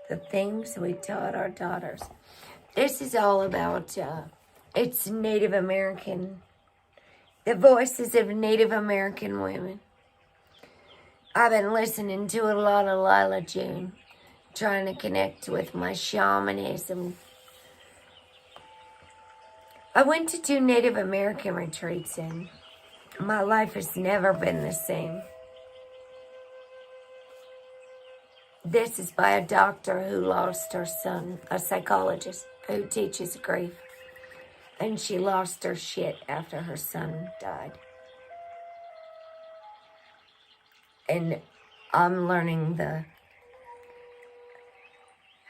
The things we taught our daughters. This is all about, it's Native American, the voices of Native American women. I've been listening to a lot of Lila June, trying to connect with my shamanism. I went to 2 Native American retreats and my life has never been the same. This is by a doctor who lost her son, a psychologist who teaches grief. And she lost her shit after her son died. And I'm learning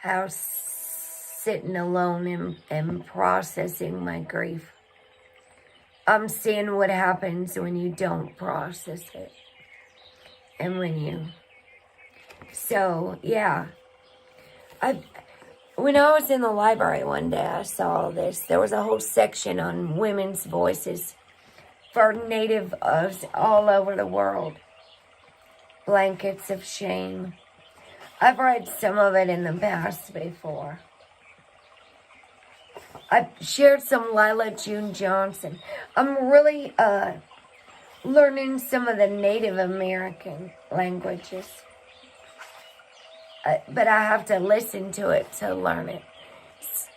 how sitting alone and processing my grief. I'm seeing what happens when you don't process it. And when you... So, yeah. When I was in the library one day, I saw this. There was a whole section on women's voices for native all over the world. Blankets of shame. I've read some of it in the past before. I've shared some Lila June Johnson. I'm really learning some of the Native American languages. But I have to listen to it to learn it.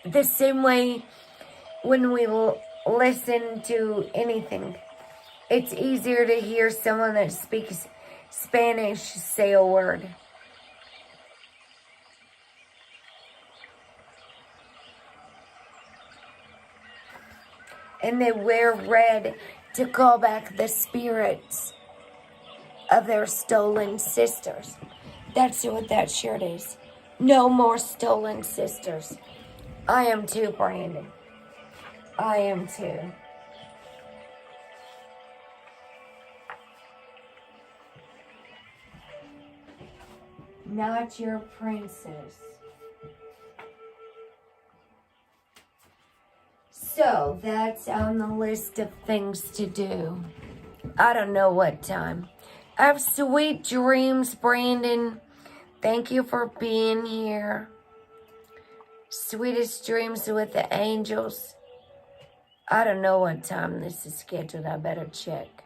The same way when we listen to anything, it's easier to hear someone that speaks Spanish say a word. And they wear red to call back the spirits of their stolen sisters. That's what that shirt is. No more stolen sisters. I am too, Brandon. I am too. Not your princess. So, that's on the list of things to do. I don't know what time. Have sweet dreams, Brandon. Thank you for being here. Sweetest dreams with the angels. I don't know what time this is scheduled. I better check.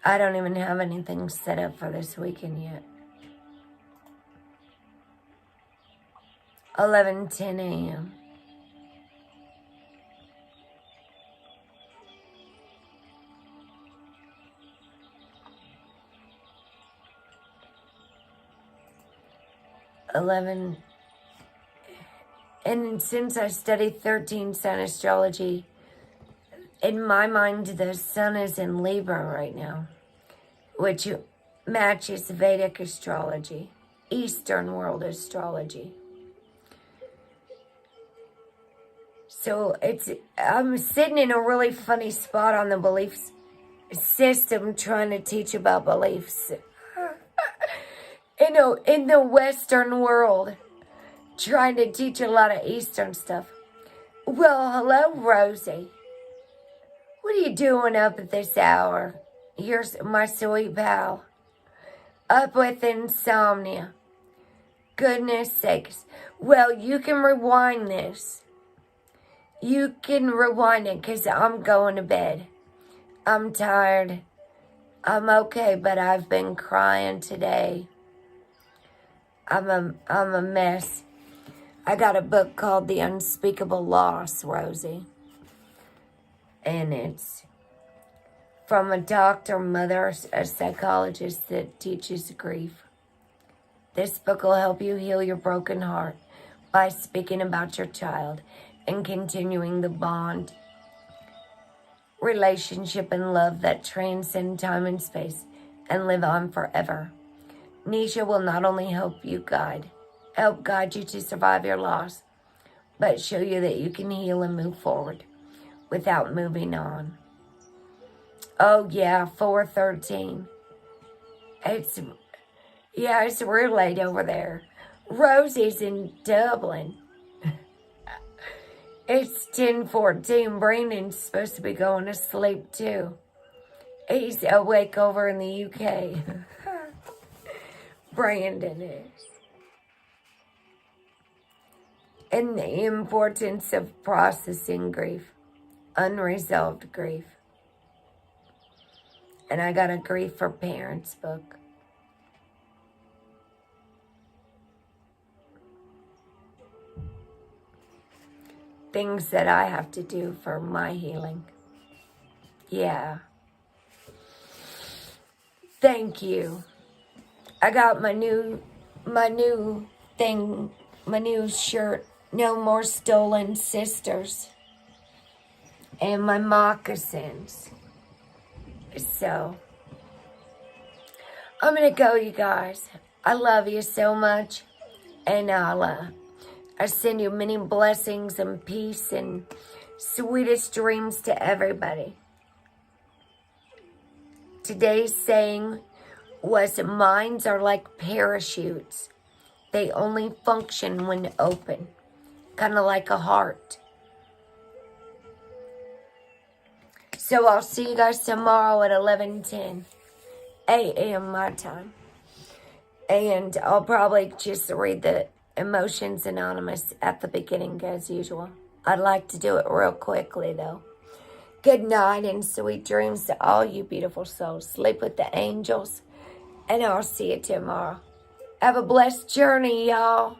I don't even have anything set up for this weekend yet. 11:10 a.m. And since I study 13 sign astrology, in my mind, the sun is in Libra right now, which matches Vedic astrology, Eastern world astrology. So I'm sitting in a really funny spot on the belief system trying to teach about beliefs. In the Western world, trying to teach a lot of Eastern stuff. Well, hello, Rosie. What are you doing up at this hour? Here's my sweet pal. Up with insomnia. Goodness sakes. Well, you can rewind this. You can rewind it because I'm going to bed. I'm tired. I'm okay, but I've been crying today. I'm a mess. I got a book called The Unspeakable Loss, Rosie. And it's from a doctor, mother, a psychologist that teaches grief. This book will help you heal your broken heart by speaking about your child and continuing the bond, relationship, and love that transcend time and space and live on forever. Nisha will not only help guide you to survive your loss, but show you that you can heal and move forward without moving on. Oh yeah, 4:13. It's real late over there. Rosie's in Dublin. It's 10:14. Brandon's supposed to be going to sleep too. He's awake over in the UK. Brandon is. And the importance of processing grief. Unresolved grief. And I got a Grief for Parents book. Things that I have to do for my healing. Yeah. Thank you. I got my new shirt, No More Stolen Sisters. and my moccasins. So, I'm going to go, you guys. I love you so much. And I send you many blessings and peace and sweetest dreams to everybody. Today's saying was, minds are like parachutes. They only function when open. Kind of like a heart. So I'll see you guys tomorrow at 11:10 a.m. my time. And I'll probably just read the Emotions Anonymous at the beginning as usual. I'd like to do it real quickly though. Good night and sweet dreams to all you beautiful souls. Sleep with the angels. And I'll see you tomorrow. Have a blessed journey, y'all.